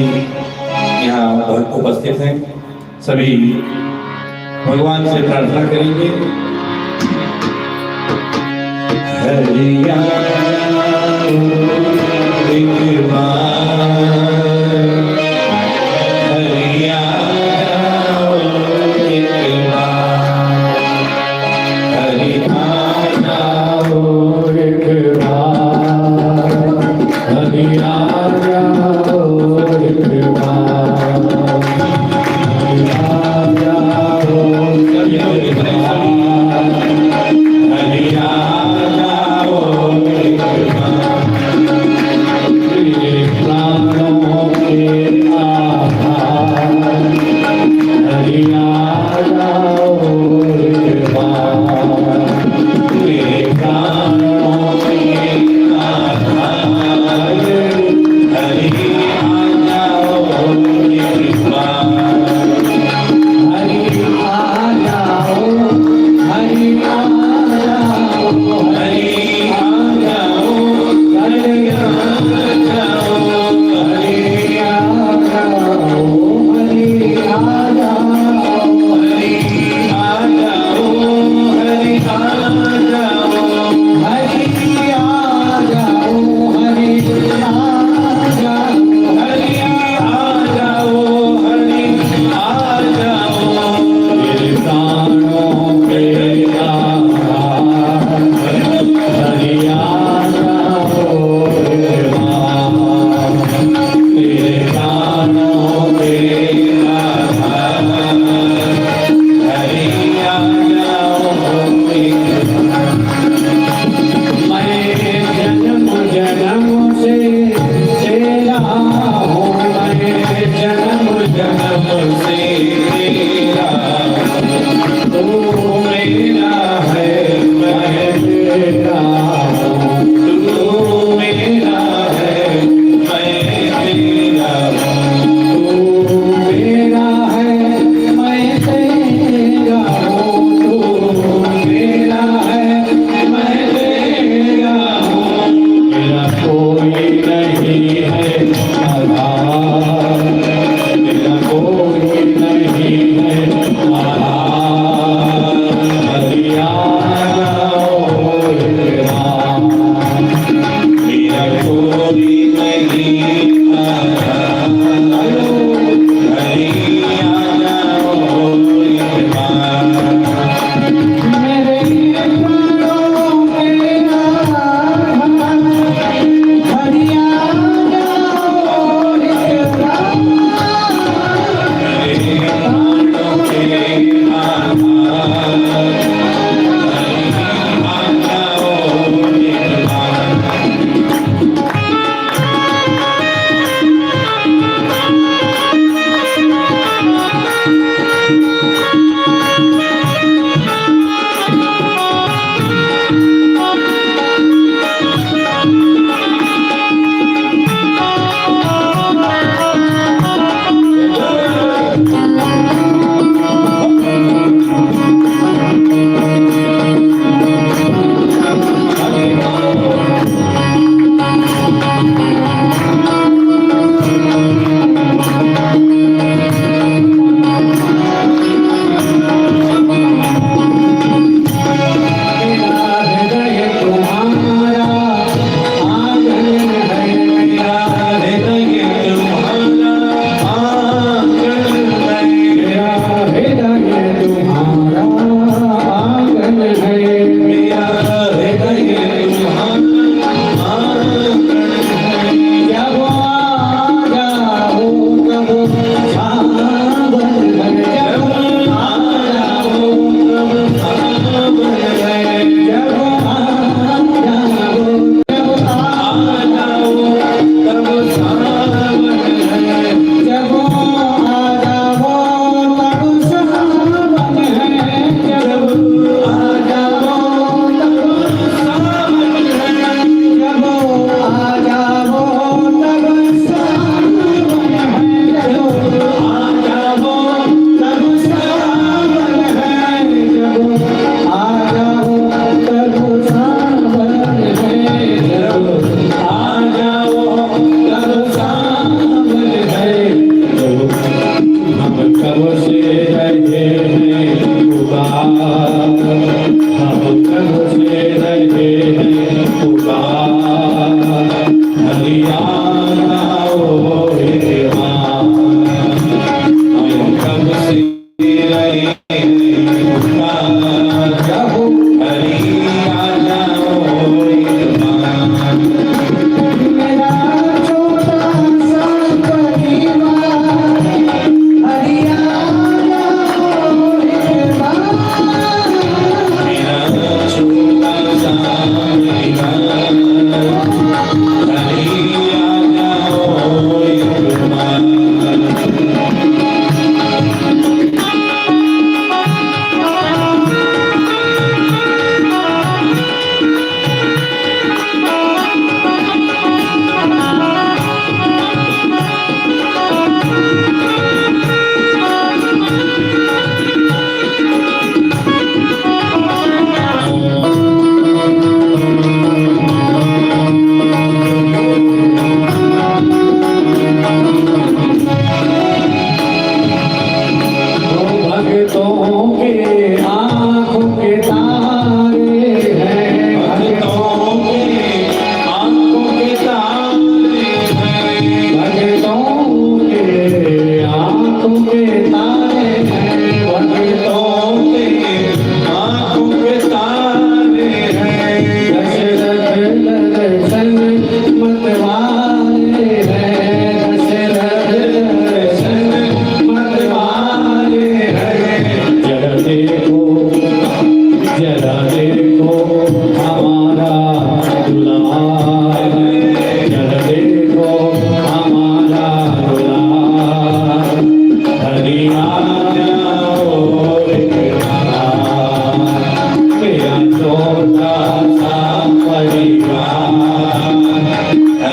C: यहाँ उपस्थित हैं सभी भगवान से प्रार्थना करेंगे। हरिया एक बार, हरिया एक बार, हरिया
B: एक बार, हरिया एक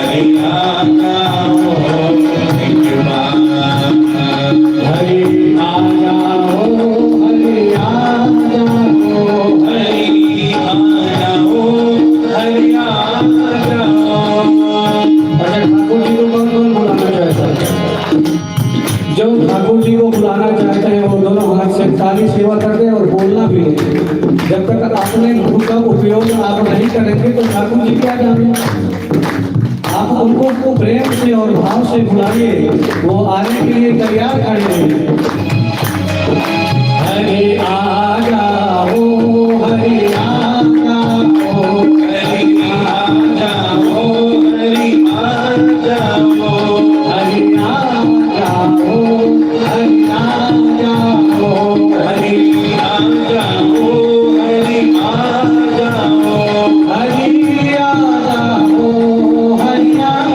C: हरि आ जाओ
B: हरि आ जाओ हरि आ जाओ
C: हरि आ जाओ हरि आ जाओ।
B: अच्छा ठाकुर जी को कौन कौन बुलाना चाहता है? जो ठाकुर जी को बुलाना चाहते हैं वो दोनों हाथ से ताली सेवा करते हैं और बोलना भी है। जब तक अपने मुंह का उपयोग आप नहीं करेंगे तो ठाकुर जी क्या जाने। आप उनको प्रेम से और भाव से बुलाइए, वो आने के लिए तैयार खड़े हैं। हरि आ जाओ हरि आ जाओ
C: हरि आ जाओ हरि आ जाओ
B: हरि आ जाओ हरि आ जाओ
C: हरि आ जाओ हरि आ जाओ
B: हरि आ जाओ हरि आ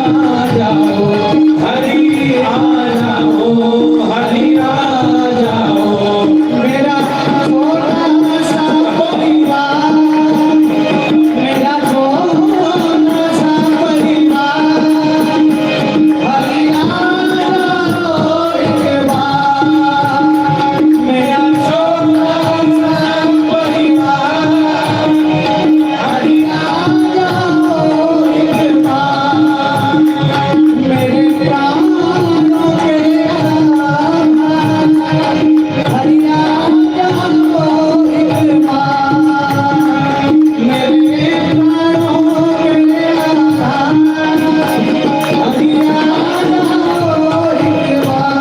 B: जाओ
C: हरि आ जाओ हरि आ जाओ।
B: मेरा छोटा सा परिवार, मेरा छोटा सा परिवार, हरि आ जाओ एक बार। मेरा छोटा सा परिवार, हरि आ जाओ एक बार। मेरे प्राणों के आधार, हरि आ जाओ एक बार। मेरे प्राणों के आधार, हरि आ जाओ एक बार।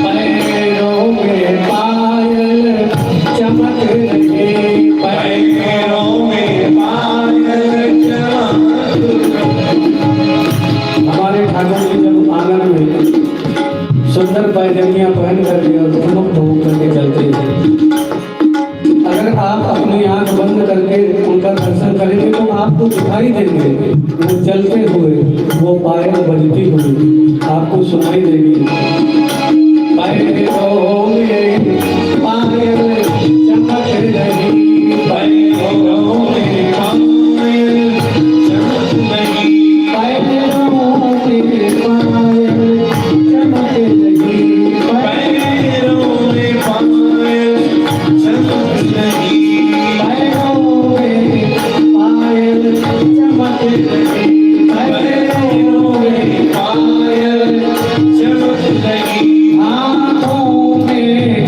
B: पैरों में पायल चमक रहे,
C: पैरों में पायल चमक।
B: हमारे ठाकुर जी जब आंगन में सुंदर पैजनियां पहन करके और ठुमक ठुमक करके चलते थे, अगर आप अपनी आंख बंद करके उनका दर्शन करेंगे तो आपको दिखाई देंगे वो चलते हुए, वो पायल बजती हुई आपको सुनाई देगी। पैरों में पायल चमक रही,
C: पैरों में पायल चमक रही,
B: पैरों में पायल चमक रही,
C: पैरों में पायल चमक रही,
B: पैरों में पायल चमक रही,
C: पैरों में पायल चमक रही,
B: हाथों में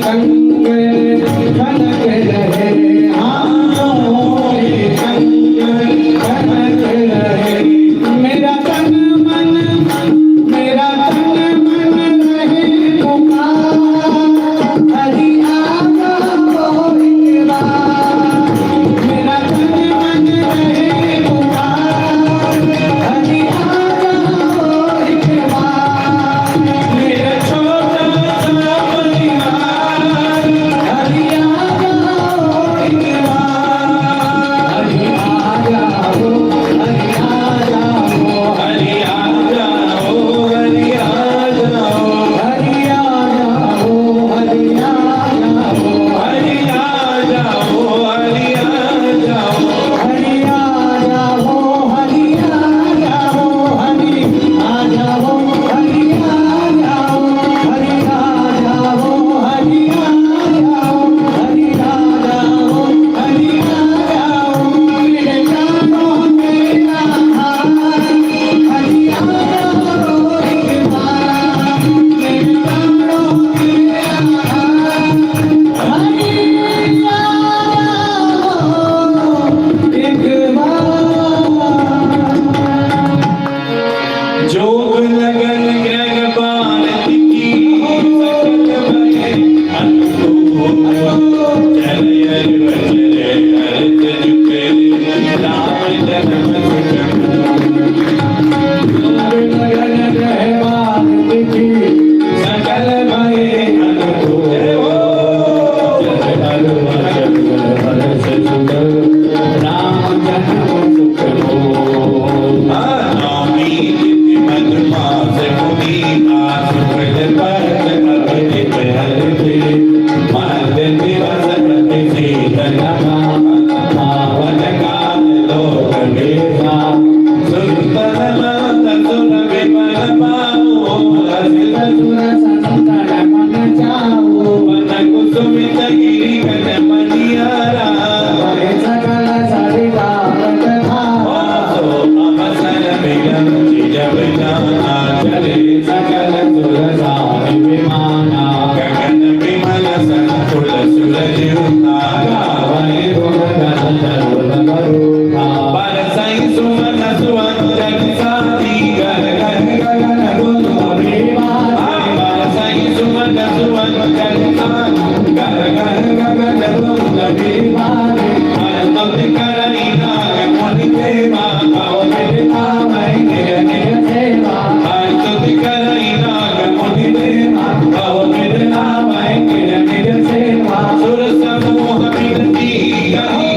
C: हमेशा सुंदर सुन विमल पाओ
B: सुर संकट मन जाओ
C: मन कुसुमित गिरि कन मनियारा
B: सकल सरिता
C: सो अवसर मिलन जब जाना चले
B: सकल सुरसारि विमाना
C: गगन विमल संकुल सूरज उतारा
B: गावै गुण गण करुणा
C: बरसाई सुमन सुवंजन साथी घर घर
B: गगन गुण अभिमान
C: बरसाई सुमन सुवंजन साथी घर घर
B: गगन गुण अभिमान
C: अनंत करणी नाग मुनि देवा
B: आओ मेरा मैं निज निज सेवा
C: अनंत करणी नाग मुनि देवा
B: आओ मेरा मैं निज निज सेवा
C: सुर समूह विनती करी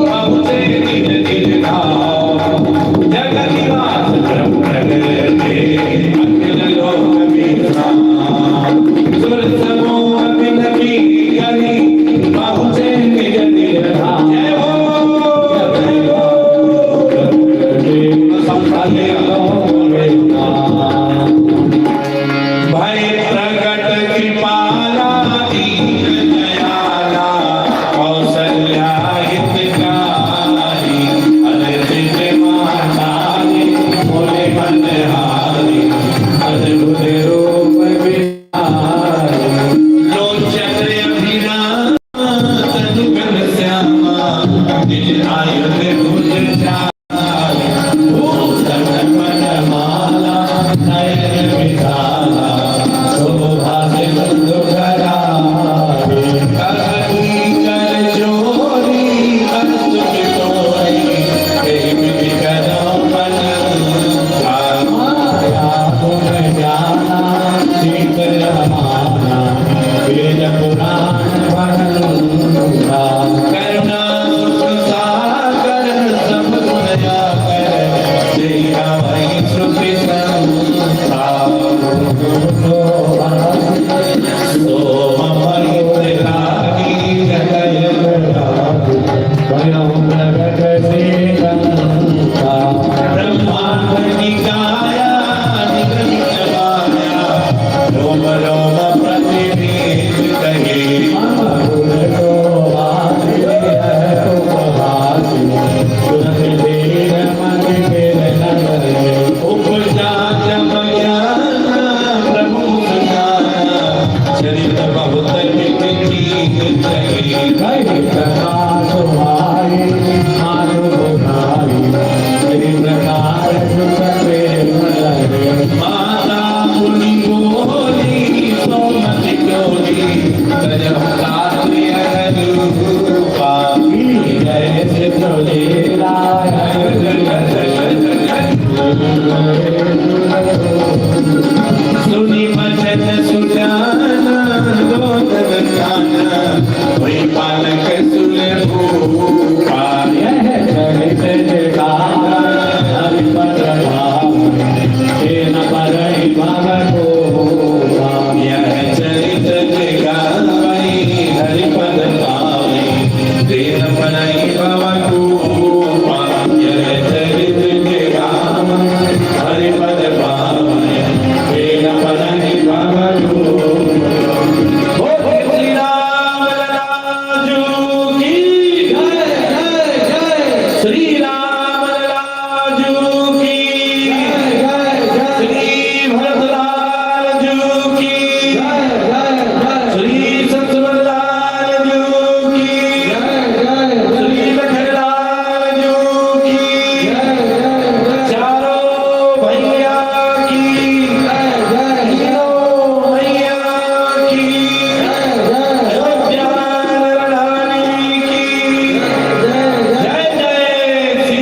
C: पहुँचे निज निज धाम जगत निवास प्रभु प्रगटे अखिल लोक विश्राम सुर समूह विनती करी पहुँचे निज निज धाम जय हो संभाले भय प्रगट कृपाला दीन दयाला कौशल्या हितकारी अर्जित मातारी बोले मनहारी अद्भुत रूप विहारी लोचन अभिराम तनुगन श्यामा निज आयुध भुज चारी भूषण मनमाला नयन विशाला शोभा से बंधुकरा करी कर जोरी अस्तुत तोरी देवी करो मन
B: माया गुण ज्ञाना शीतल माना वेद पुराण पढ़ूंगा
C: करुणा सागर सब गुणया कर देहा वही श्रुति संसार सोम परित्राणी जगय ब्रह्मांड निकाया निगमित माया रोम रोम प्रतिवेद कहे उपजा जमयाना प्रभु सुजाना चरित बहुत विचित्र कहे माता मुनि बोली सोमति क्योली गजब रात्रि अनुरूपा जय से सुनी भजन सुजाना लोकन गाना वही पालक सुन भूपा यह चरित गावै हरिपद पावै देन पनै भवकूपा यह चरित गावै हरिपद पावै देन पनै भवकूपा बोले श्री राम लाजू की श्री राम लाजू की श्री भरतलाल जू की श्री सतवरलाल जू की श्री लखनलाल जू की चारों भैया की तीनों भैया की अयोध्या रानी की जय जय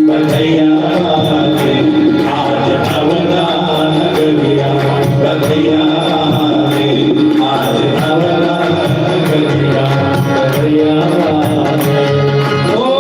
C: बधैया रे आज अवदान गलिया बधैया रे आज अवदान गलिया बधैया रे ओ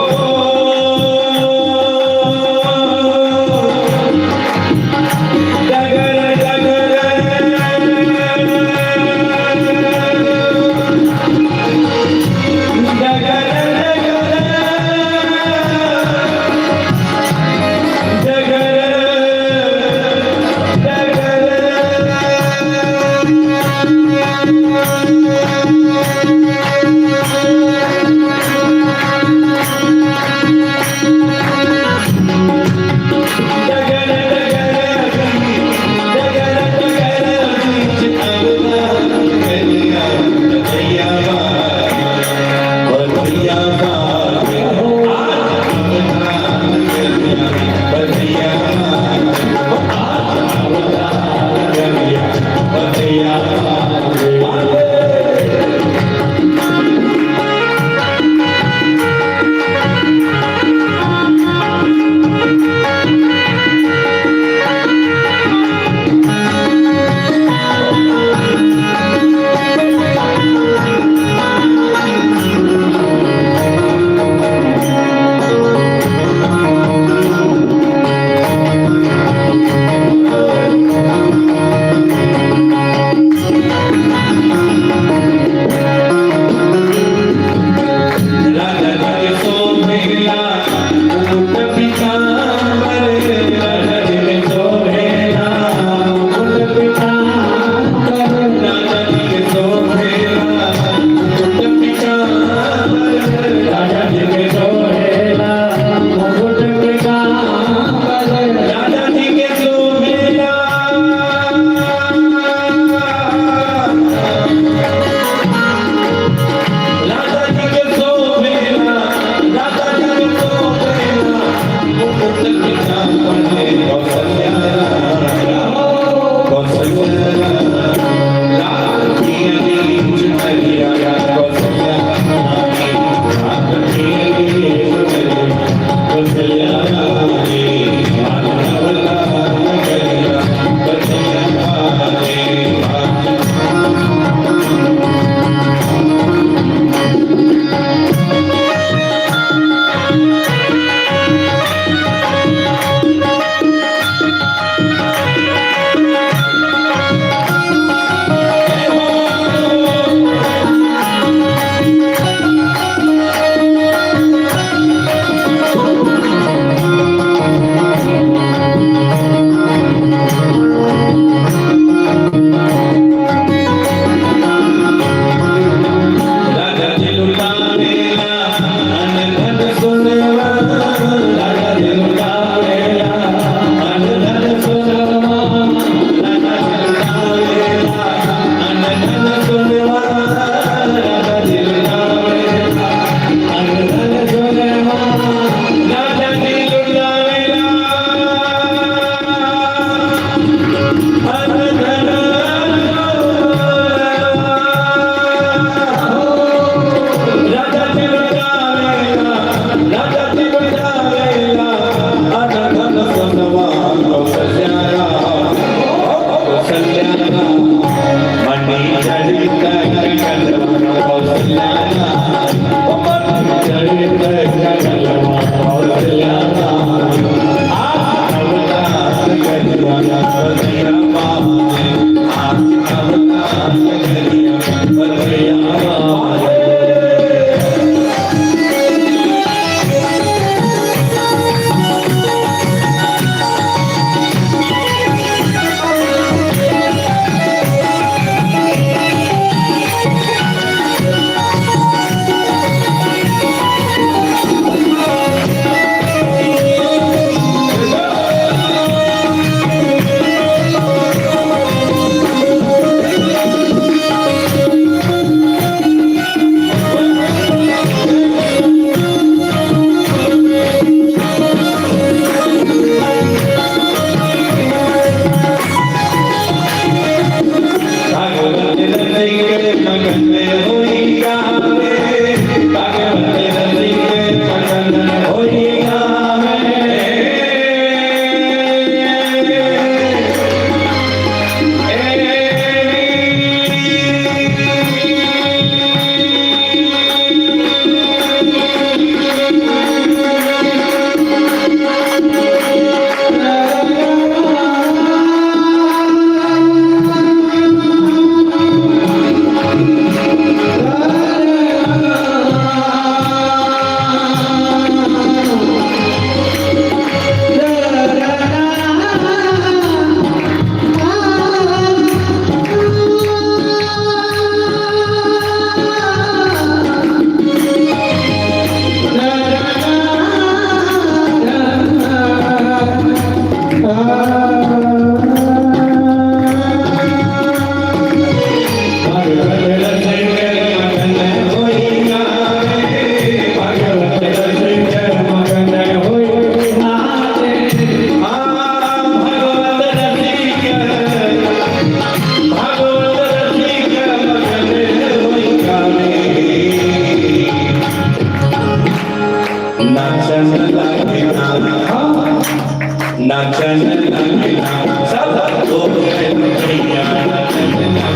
C: नाचन लगना सब हो गए भैया नाचन लगना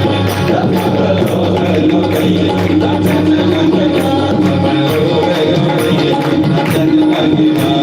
C: सब हो गए भैया नाचन लगना सब हो गए भैया नाचन लगना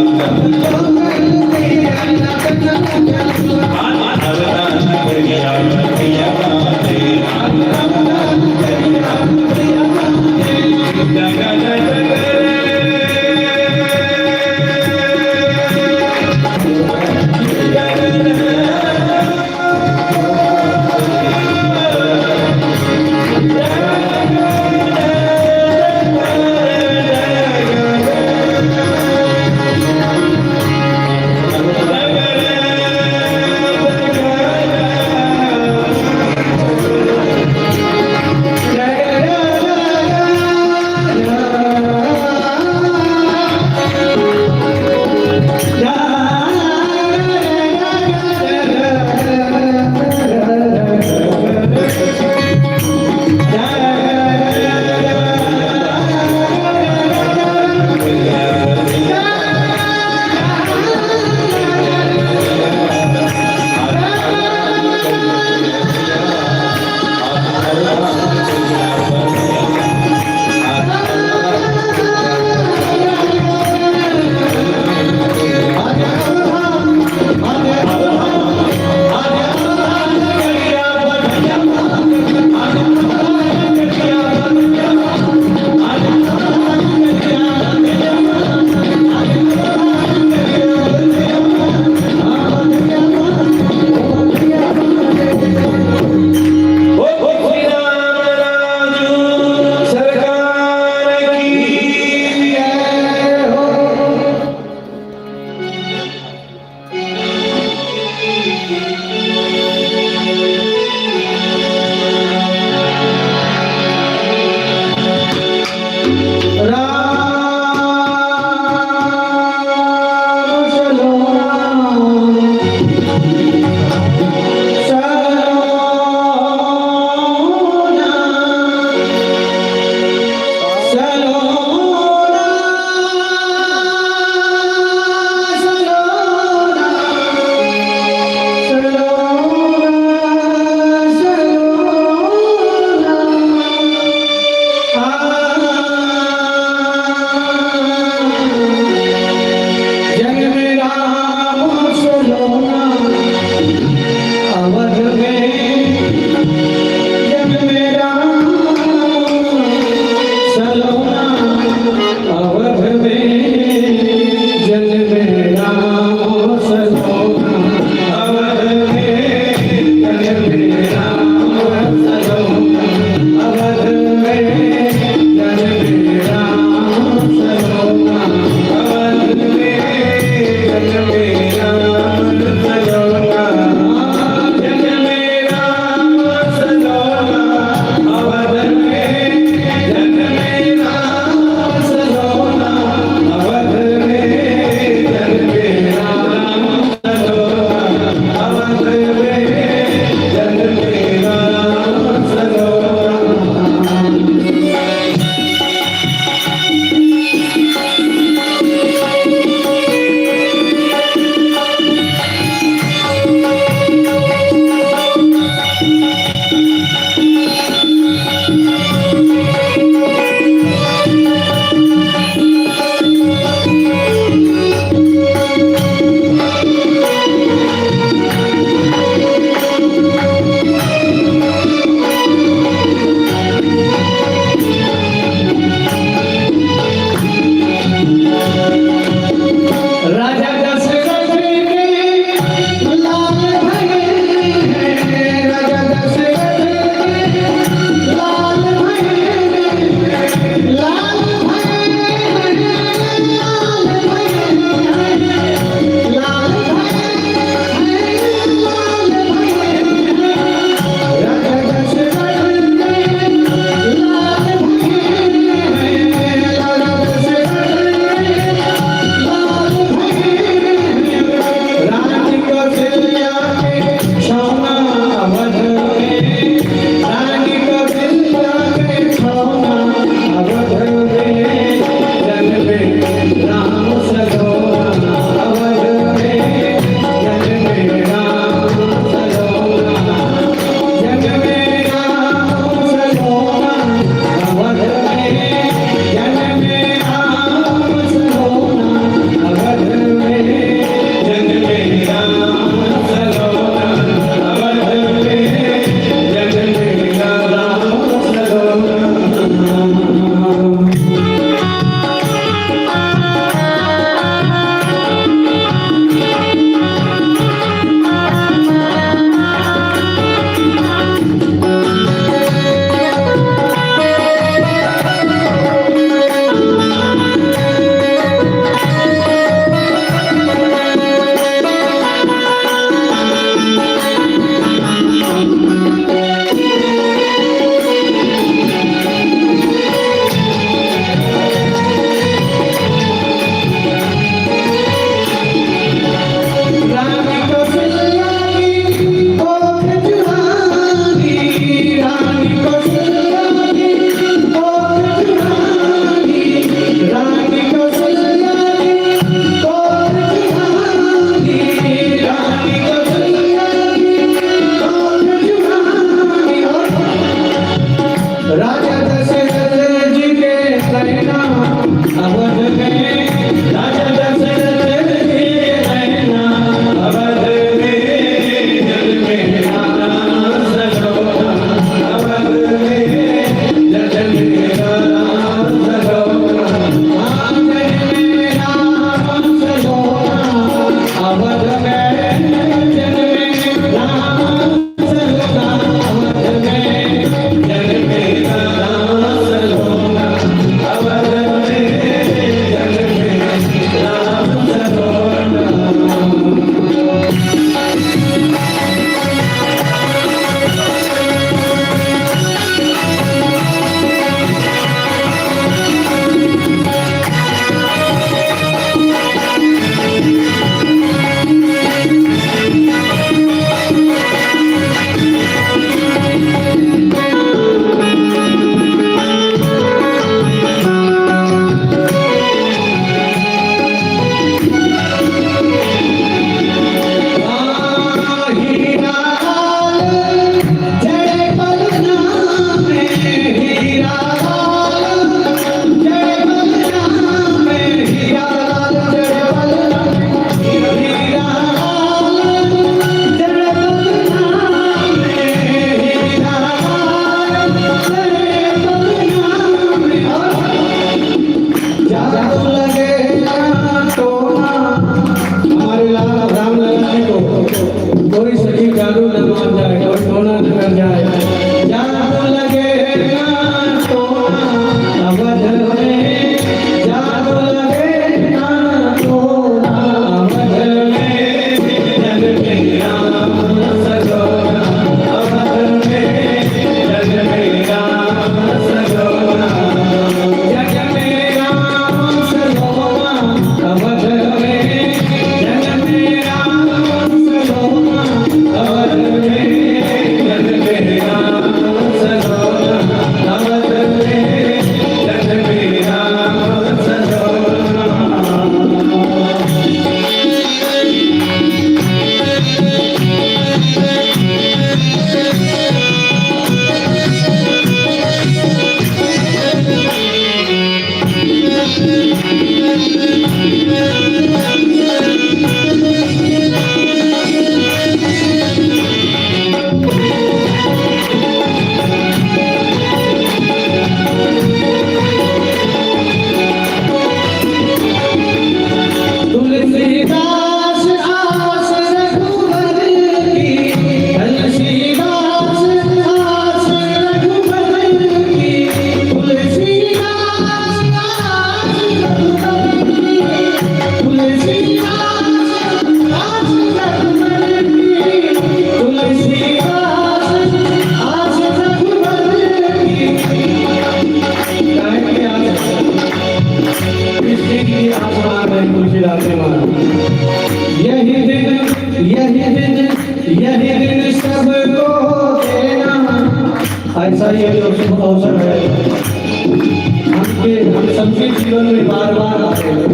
B: ही अवसर शुभ अवसर है। हम सबके जीवन में बार बार आते हैं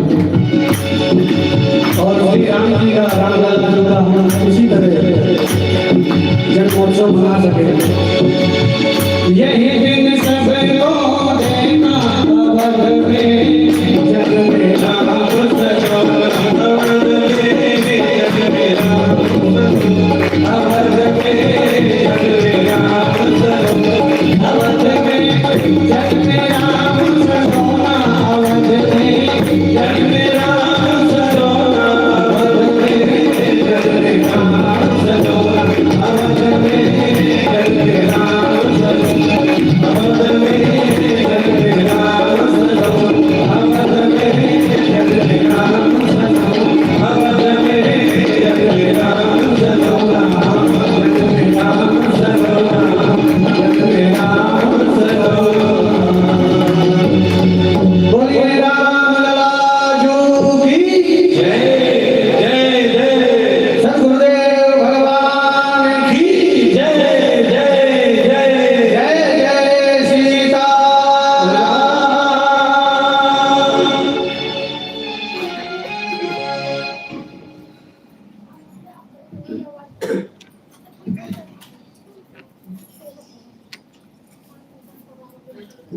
B: और श्री राम जी का रामलाल जी का हम इसी तरह जन्मोत्सव मना सके। यही दिन सबको देखा अवध में, जग में राम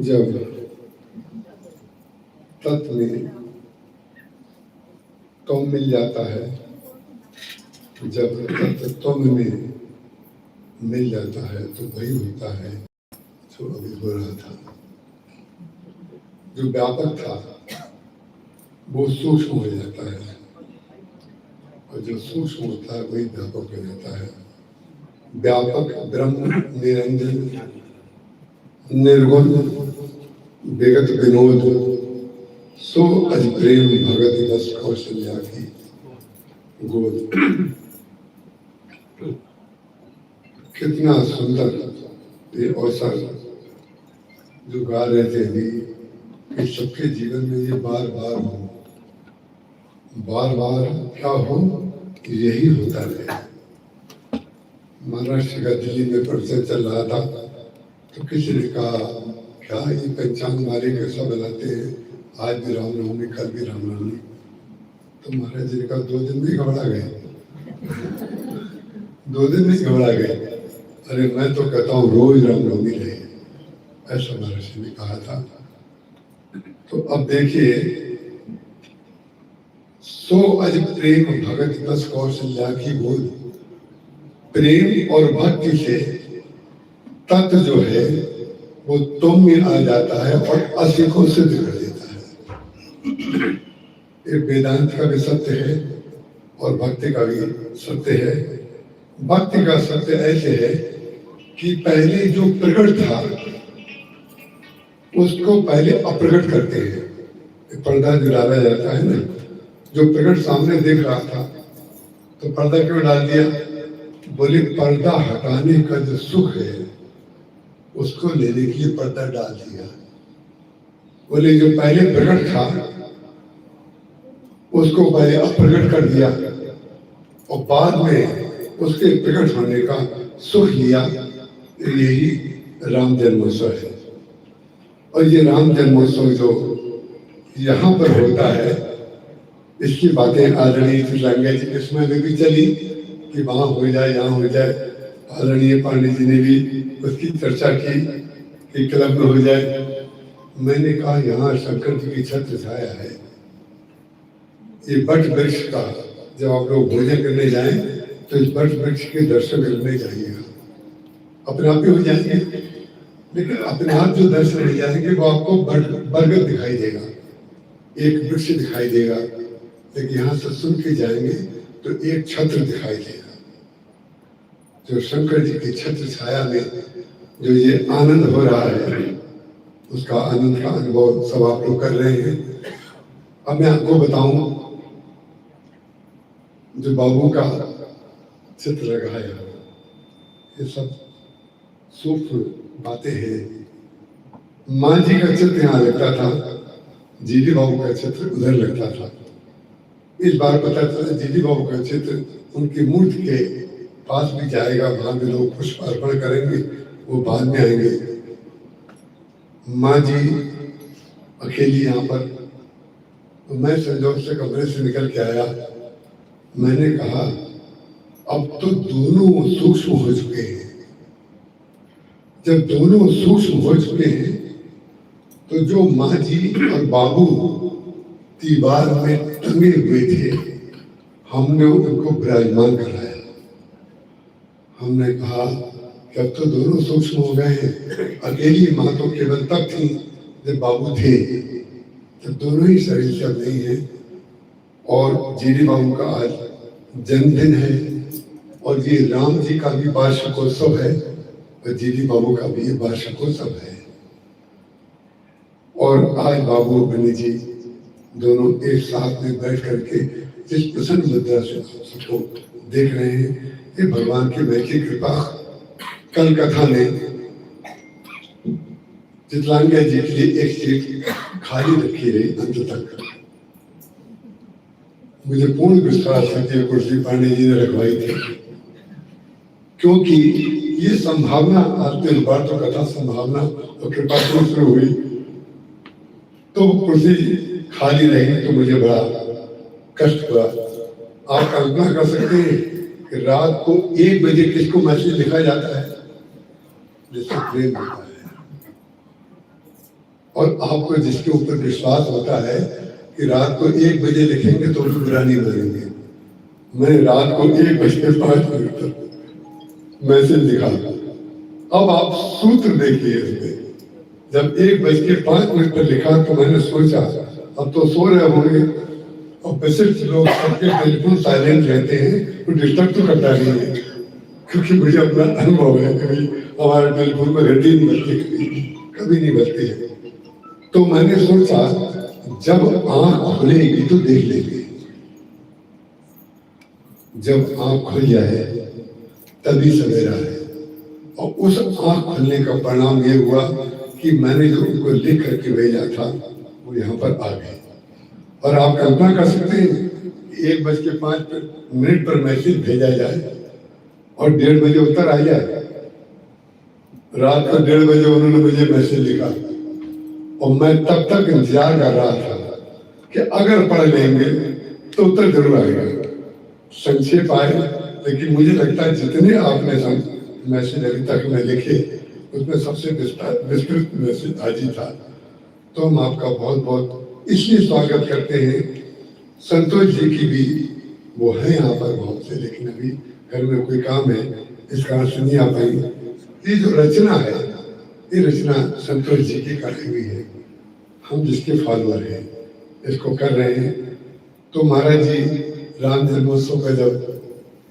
D: जब तत्व में तुम मिल जाता है, जब तत्व तुम में मिल जाता है तो वही होता है जो अभी हो रहा था। जो व्यापक था वो सूक्ष्म हो जाता है और जो सूक्ष्म होता है वही व्यापक हो जाता है। व्यापक ब्रह्म निरंजन निर्गुण विगत विनोद सो अज प्रेम भगत बस कौशल्या की गोद। कितना सुंदर ये अवसर जो गा रहे थे अभी कि सबके जीवन में ये बार बार हो, बार बार क्या हो, यही होता रहे। महाराष्ट्र का दिल्ली में परिचय चल रहा था तो किसी ने कहा क्या ये पंचांग मारे कैसा बनाते हैं, आज भी रामनवमी कल भी रामनवमी। तो महाराज जी ने कहा 2 दिन में घबरा गए, 2 दिन में घबरा गए। अरे मैं तो कहता हूँ रोज रामनवमी रहे, ऐसा महाराज जी ने कहा था। तो अब देखिए, सो अज प्रेम भगत बस कौशल्या की गोद। प्रेम और भक्ति से तत्व जो है वो तुम में आ जाता है और असि को सिद्ध कर देता है। ये वेदांत का भी सत्य है और भक्ति का भी सत्य है। भक्ति का सत्य ऐसे है कि पहले जो प्रकट था उसको पहले अप्रकट करते हैं। पर्दा जो डाला जाता है ना, जो प्रकट सामने देख रहा था तो पर्दा क्यों डाल दिया? बोले पर्दा हटाने का जो सुख है उसको लेने के लिए पर्दा डाल दिया। बोले जो पहले प्रकट था उसको पहले अप्रकट कर दिया और बाद में उसके प्रकट होने का सुख लिया। यही राम जन्मोत्सव है। और ये राम जन्मोत्सव जो यहाँ पर होता है, इसकी बातें आदरणीय चित्रंगा जी के समय में भी चली कि वहाँ हो जाए, यहाँ हो जाए। आदरणीय पांडे जी ने भी उसकी चर्चा की कि क्लब में हो जाए। मैंने कहा यहाँ शंकर जी की छत्र छाया है, ये बट वृक्ष का जब आप लोग भोजन करने जाएं तो इस बट वृक्ष के दर्शन करने जाइएगा, अपने आप ही हो जाएंगे। लेकिन अपने आप जो दर्शन हो जाएंगे वो आपको बरगद दिखाई देगा, एक वृक्ष दिखाई देगा। लेकिन यहाँ से सुन के जाएंगे तो एक छत्र दिखाई देगा। जो शंकर जी की छत्र छाया में जो ये आनंद हो रहा है, उसका आनंद का अनुभव सब आप लोग कर रहे हैं। अब मैं आपको बताऊं, जो बाबू का चित्र लगाया, ये सब सूक्ष्म बातें हैं। माँ जी का चित्र यहाँ लगता था, जीडी बाबू का चित्र उधर लगता था। इस बार पता चला जीडी बाबू का चित्र उनकी मूर्ति के पास भी जाएगा, वहां भी लोग पुष्प अर्पण करेंगे, वो बाद में आएंगे। माँ जी अकेली यहाँ पर, तो मैं संजोग से कमरे से निकल के आया। मैंने कहा अब तो दोनों सूक्ष्म हो चुके हैं। जब दोनों सूक्ष्म हो चुके हैं तो जो माँ जी और बाबू दीवार में टंगे हुए थे, हमने उनको विराजमान कराया। हमने कहा कि अब तो दोनों सूक्ष्म हो गए हैं। अकेली माँ तो केवल तब थी जब बाबू थे, तो दोनों ही शरीर से अब नहीं है। और जीडी बाबू का आज जन्मदिन है और ये राम जी का भी वार्षिकोत्सव है और जीडी बाबू का भी ये वार्षिकोत्सव है। और आज बाबू और बनी जी दोनों एक साथ में बैठ करके जिस प्रसन्न मुद्रा से सबको देख रहे हैं, ये भगवान की वैसी कृपा। कल कथा ने चितलांगा जी के लिए एक सीट खाली रखी रही अंत तक। मुझे पूर्ण विश्वास है कि कुर्सी पांडे जी ने रखवाई थी, क्योंकि ये संभावना आज तो बार तो कथा संभावना और कृपा शुरू हुई तो कुर्सी खाली रही तो मुझे बड़ा कष्ट हुआ। आप कल्पना कर सकते हैं कि रात को 1 बजे किसको मैसेज लिखा जाता है, जिसको प्रेम होता है और आपको जिसके ऊपर विश्वास होता है कि रात को 1 बजे लिखेंगे तो उनको बुरा नहीं मानेंगे। मैंने रात को 1:05 तक मैसेज लिखा। अब आप सूत्र देखिए इसमें, जब 1:05 पर लिखा तो मैंने सोचा अब तो सो रहे होंगे और वैसे लोग सबके टेलीफोन साइलेंट रहते हैं तो डिस्टर्ब तो करता नहीं है, क्योंकि मुझे अपना अनुभव है कभी हमारे टेलीफोन में घंटी नहीं बजती, कभी नहीं बजती है। तो मैंने सोचा जब आंख खुलेगी तो देख लेंगे। जब आंख खुल जाए तभी सवेरा है। और उस आंख खुलने का परिणाम ये हुआ कि मैंने जो उनको लिख करके भेजा था वो यहाँ पर आ गए। और आप कल्पना कर सकते हैं 1:05 पर मैसेज भेजा जाए और 1:30 बजे उत्तर आ जाए। रात को 1:30 बजे उन्होंने मुझे मैसेज लिखा और मैं तब तक इंतजार कर रहा था कि अगर पढ़ लेंगे तो उत्तर जरूर आएगा। संक्षेप आए, लेकिन मुझे लगता है जितने आपने मैसेज अभी तक में लिखे उसमें सबसे विस्तृत मैसेज आज ही था। तो हम आपका बहुत बहुत इसलिए स्वागत करते हैं। संतोष जी की भी वो है यहाँ पर बहुत से, लेकिन अभी घर में कोई काम है इस कारण से नहीं आ पाई। ये जो रचना है ये रचना संतोष जी की कराई हुई है, हम जिसके फॉलोअर हैं इसको कर रहे हैं। तो महाराज जी राम जन्मोत्सव का जब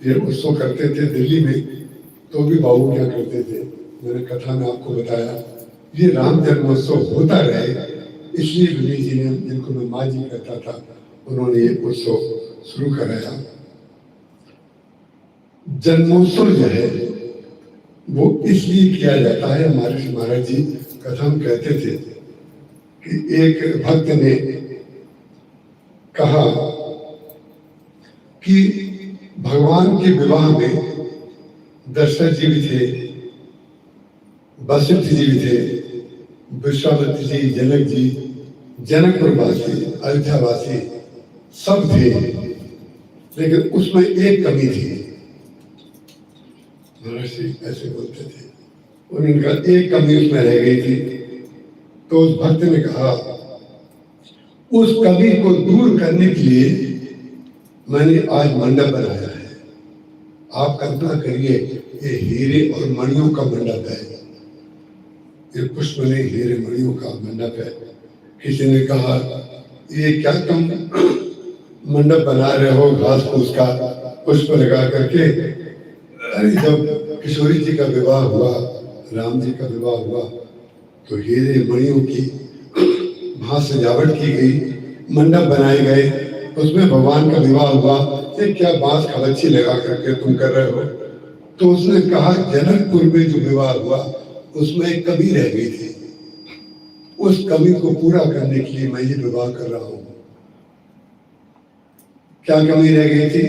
D: ये उत्सव करते थे दिल्ली में तो भी बाबू क्या करते थे, मैंने कथा में आपको बताया। ये राम जन्मोत्सव होता रहे इसलिए गुरु जी ने, जिनको मैं माँ जी कहता था, उन्होंने ये उत्सव शुरू कराया। जन्मोत्सव जो है वो इसलिए किया जाता है, हमारे महाराज जी कथा में कहते थे कि एक भक्त ने कहा कि भगवान के विवाह में दशरथ जी भी थे, वशिष्ठ जी भी थे, विश्वामित्र जी, जनक जी, जनकपुर वासी, अयोध्या वासी सब थे, लेकिन उसमें एक कमी थी। महर्षि ऐसे बोलते थे, उनका एक कमी उसमें रह गई थी। तो उस भक्त ने कहा उस कमी को दूर करने के लिए मैंने आज मंडप बनाया है। आप कल्पना करिए ये हीरे और मणियों का मंडप है, ये पुष्पमणि हीरे मणियों का मंडप है। किसी ने कहा ये क्या तुम मंडप बना रहे हो घास फूस का पुष्प लगा करके? अरे जब किशोरी जी का विवाह हुआ, राम जी का विवाह हुआ तो हीरे मणियों की वहां सजावट की गई, मंडप बनाए गए, उसमें भगवान का विवाह हुआ। ये क्या बांस खलच्छी लगा करके तुम कर रहे हो? तो उसने कहा जनकपुर में जो विवाह हुआ उसमें एक कमी रह गई थी, उस कमी को पूरा करने के लिए मैं ये विवाह कर रहा हूं। क्या कमी रह गई थी?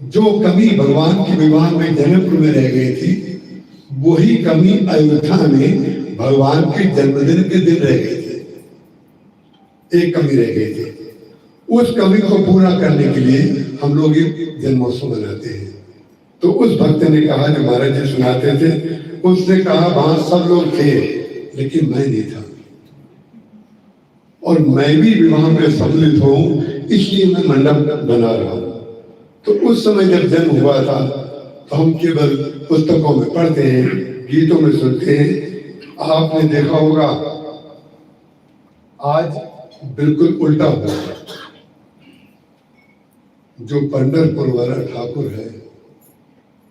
D: जो कमी भगवान के विवाह में जनकपुर में रह गई थी, वही कमी अयोध्या में भगवान के जन्मदिन के दिन रह गए थे, एक कमी रह गई थी। उस कमी को पूरा करने के लिए हम लोग ये जन्मोत्सव मनाते हैं। तो उस भक्त ने कहा, जो महाराज जी सुनाते थे, उसने कहा वहां सब लोग थे लेकिन मैं नहीं था, और मैं भी विवाह में सम्मिलित हूं, इसलिए मैं मंडप बना रहा हूं। तो उस समय जब जन्म हुआ था तो हम केवल पुस्तकों में पढ़ते हैं, गीतों में सुनते हैं। आपने देखा होगा आज बिल्कुल उल्टा हुआ है। जो पंढरपुर वाला ठाकुर है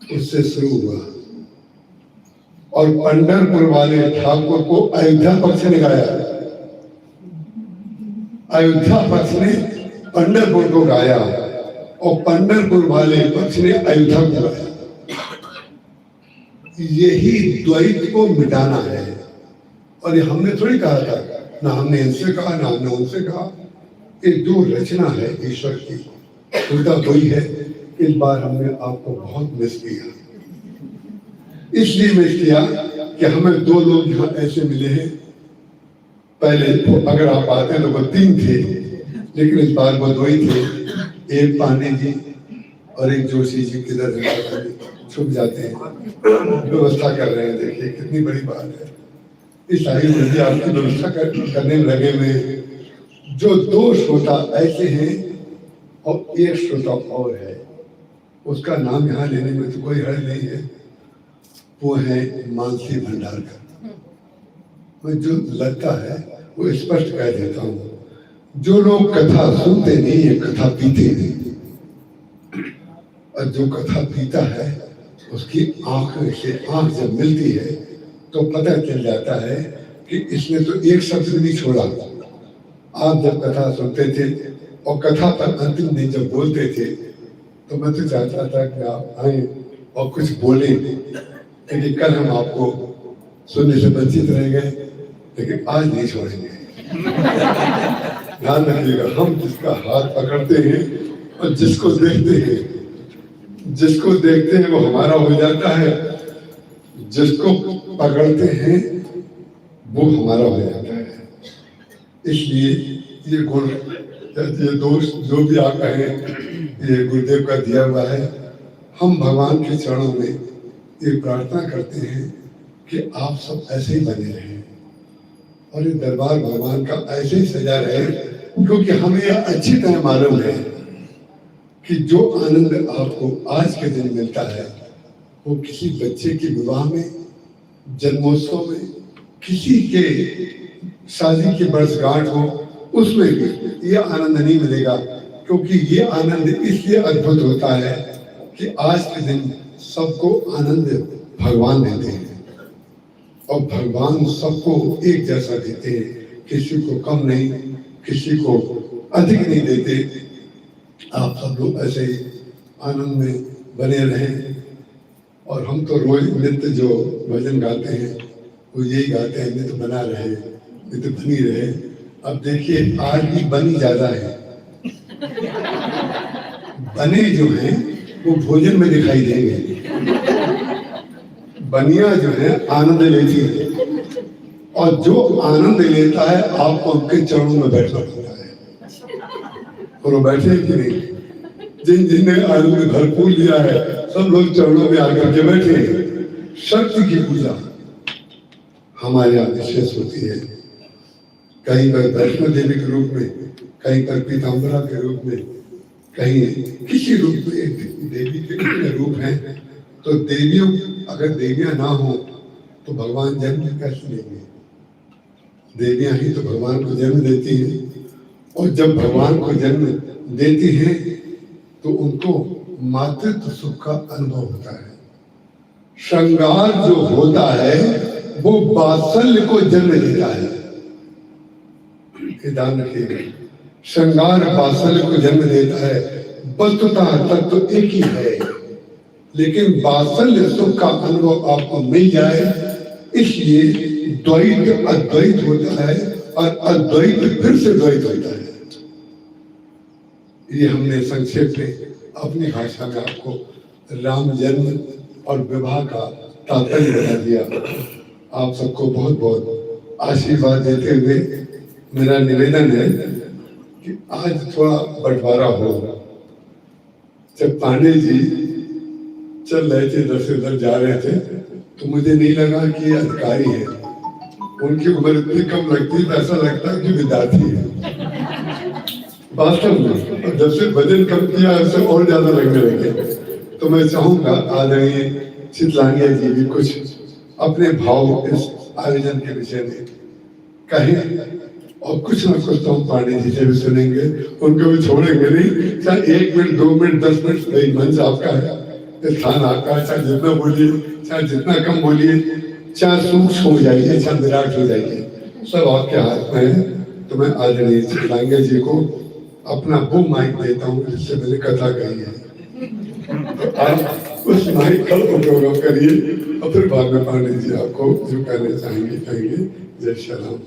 D: उससे शुरू हुआ, और पंढरपुर वाले ठाकुर को अयोध्या पक्ष ने गाया। अयोध्या पक्ष ने पंढरपुर को गाया और पंढरपुर वाले पक्ष ने अयोध्या को गाया। यही द्वैत को मिटाना है। और ये हमने थोड़ी कहा था, ना हमने इनसे कहा ना हमने उनसे कहा। ये जो रचना है ईश्वर की, उल्टा वही है। इस बार हमने आपको बहुत मिस किया, इसलिए मिस किया कि हमें दो लोग यहाँ ऐसे मिले हैं। पहले तो अगर आप आते तो वो 3 थे, लेकिन इस बार वो 2 ही थे। एक पांडे जी और एक जोशी जी किधर छुप जाते हैं, व्यवस्था कर रहे हैं। देखिए कितनी बड़ी बात है, इस आयु में भी आपकी व्यवस्था करने में लगे हुए। जो 2 श्रोता ऐसे हैं और एक श्रोता और है, उसका नाम यहाँ लेने में तो कोई हर्ज नहीं है। वो है मानसी भंडारकर। मैं जो लगता है वो स्पष्ट कह देता हूँ, जो लोग कथा सुनते नहीं है कथा पीते नहीं, और जो कथा पीता है उसकी आंख से आंख जब मिलती है तो पता चल जाता है कि इसने तो एक शब्द भी नहीं छोड़ा। आप जब कथा सुनते थे और कथा पर अंतिम दिन जब बोलते थे तो मैं तो चाहता था कि आप आए और कुछ बोले, लेकिन कल हम आपको सुनने से वंचित रह गए, लेकिन आज नहीं छोड़ेंगे। ध्यान रखिएगा, हम जिसका हाथ पकड़ते हैं और जिसको देखते हैं वो हमारा हो जाता है, जिसको पकड़ते हैं वो हमारा हो जाता है। इसलिए ये गुण, ये दोष जो भी आप कहें, ये गुरुदेव का दिया हुआ है। हम भगवान के चरणों में ये प्रार्थना करते हैं कि आप सब ऐसे ही बने रहें और ये दरबार भगवान का ऐसे ही सजा रहे, क्योंकि हमें यह अच्छी तरह मालूम है कि जो आनंद आपको आज के दिन मिलता है वो किसी बच्चे के विवाह में, जन्मोत्सव में, किसी के शादी की वर्षगांठ हो, उसमें भी ये आनंद नहीं मिलेगा। क्योंकि ये आनंद इसलिए अद्भुत होता है कि आज के दिन सबको आनंद भगवान देते हैं, और भगवान सबको एक जैसा देते हैं, किसी को कम नहीं, किसी को अधिक नहीं देते। आप सब लोग ऐसे ही आनंद में बने रहें। और हम तो रोज नित्य जो भजन गाते हैं वो यही गाते हैं, नित्य बना रहे, नित्य बनी रहे। अब देखिए आज भी बनी ज्यादा है, बने जो हैं वो भोजन में दिखाई देंगे, बनिया जो है आनंद लेती है, और जो आनंद लेता है आपको उनके चरणों में बैठना पड़ता है, और वो बैठे कि नहीं। जिनने आनंद भरपूर लिया है सब लोग चरणों में आकर के बैठे हैं। शक्ति की पूजा हमारे यहाँ विशेष होती है, कहीं पर वैष्णो देवी के रूप में, कहीं पर पीताम्बरा के रूप में, कहीं किसी रूप में। देवी के कितने रूप हैं, तो देवियों, अगर देवियां ना हो तो भगवान जन्म कैसे लेंगे? देवियां ही तो भगवान को जन्म देती हैं, और जब भगवान को जन्म देती हैं तो उनको मातृत्व सुख का अनुभव होता है। श्रृंगार जो होता है वो वात्सल्य को जन्म देता है। ध्यान रखिएगा, श्रृंगार वात्सल्य को जन्म देता है। वस्तुतः तत्व तो एक ही है, लेकिन वात्सल्य सुख का अनुभव आपको मिल जाए, इसलिए द्वैत अद्वैत होता है और अद्वैत फिर से द्वैत होता है। ये हमने संक्षेप में अपनी भाषा में आपको राम जन्म और विवाह का तात्पर्य बता दिया। आप सबको बहुत बहुत आशीर्वाद देते हुए मेरा निवेदन है कि आज थोड़ा बंटवारा हो। जब पांडे जी चल रहे थे, इधर से उधर जा रहे थे, तो मुझे नहीं लगा कि ये अधिकारी है। उनकी उम्र इतनी कम लगती है, ऐसा लगता है कि विद्यार्थी है वास्तव में। और जब से वजन कम किया उससे और ज्यादा लगने लगे। तो मैं चाहूंगा आदरणीय चितलांगिया जी भी कुछ अपने भाव इस आयोजन के विषय में कहें, और कुछ ना कुछ तो हम पांडे जी से भी सुनेंगे, उनको भी छोड़ेंगे नहीं। चाहे 1 मिनट 2 मिनट 10 मिनट भाई मंच आपका है, स्थान आपका है, चाहे जितना बोलिए चाहे जितना कम बोलिए, चाहे सूक्ष्म हो जाइए चाहे विराट हो जाइए, सब आपके हाथ में है। तो मैं आदरणीय चितलांगिया जी को अपना वो माइक देता हूँ जिससे मैंने कथा कही है। तो आप उस माइक का उपयोग करिए और फिर बाद में पांडे जी आपको जो कहना चाहेंगे कहेंगे। जय श्री राम।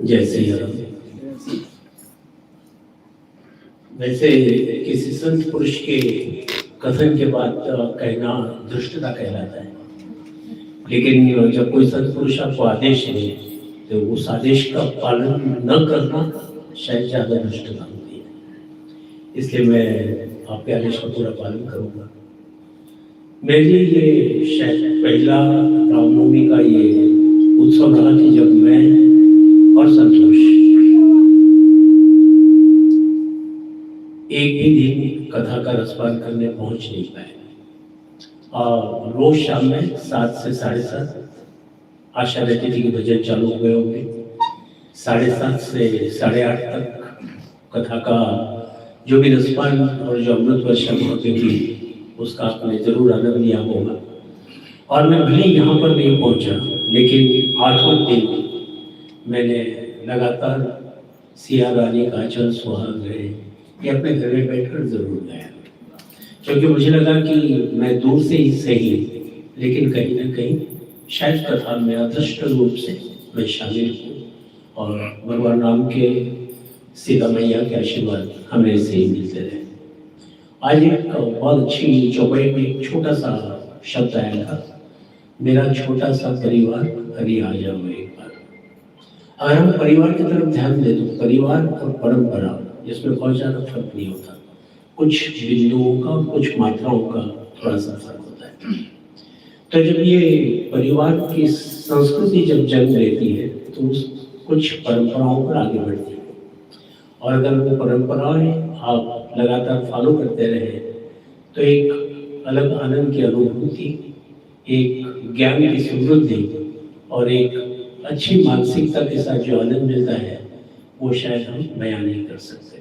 A: जय श्री राम। वैसे किसी संत पुरुष के कथन के बाद कहना धृष्टता कहलाता है, लेकिन जब कोई संत पुरुष आपको आदेश दे तो उस आदेश का पालन न करना शायद ज्यादा धृष्टता होती है। इसलिए मैं आपके आदेश का पूरा पालन करूंगा। मेरे लिए ये शायद पहला रामनवमी का ये उत्सव रहा कि जब मैं और संतोष एक भी दिन कथा का रसपान करने पहुंच नहीं पाए। और रोज शाम में 7 से 7:30 आशा रहती थी कि भजन चालू हो गए होंगे। 7:30 से 8:30 तक कथा का जो भी रसपान और जो अमृत वर्षा होती थी उसका आपने जरूर आनंद लिया होगा। और मैं भले यहाँ पर नहीं पहुँचा, लेकिन 8वां दिन मैंने लगातार सिया रानी का आंचल सुहाग गए ये अपने घर में बैठकर जरूर गया, क्योंकि मुझे लगा कि मैं दूर से ही सही, लेकिन कहीं ना कहीं शायद कथा में अदृष्ट रूप से मैं शामिल हूँ और भगवान राम के सीता मैया के आशीर्वाद हमें ऐसे ही मिलते रहे। आज एक बहुत अच्छी चौपाई में एक छोटा सा शब्द आया था, मेरा छोटा सा परिवार हरि आ जाओ एक बार। अगर हम परिवार की तरफ ध्यान दें तो परिवार और परंपरा इसमें बहुत ज़्यादा फर्क नहीं होता, कुछ बिंदुओं का कुछ मात्राओं का थोड़ा सा फर्क होता है। तो जब ये परिवार की संस्कृति जब जन्म लेती है तो उस कुछ परंपराओं पर आगे बढ़ती है, और अगर वो परंपराएं आप लगातार फॉलो करते रहे तो एक अलग आनंद की अनुभूति, एक ज्ञान की समृद्धि और एक अच्छी मानसिकता के साथ जो आनंद मिलता है वो शायद हम बयान नहीं कर सकते।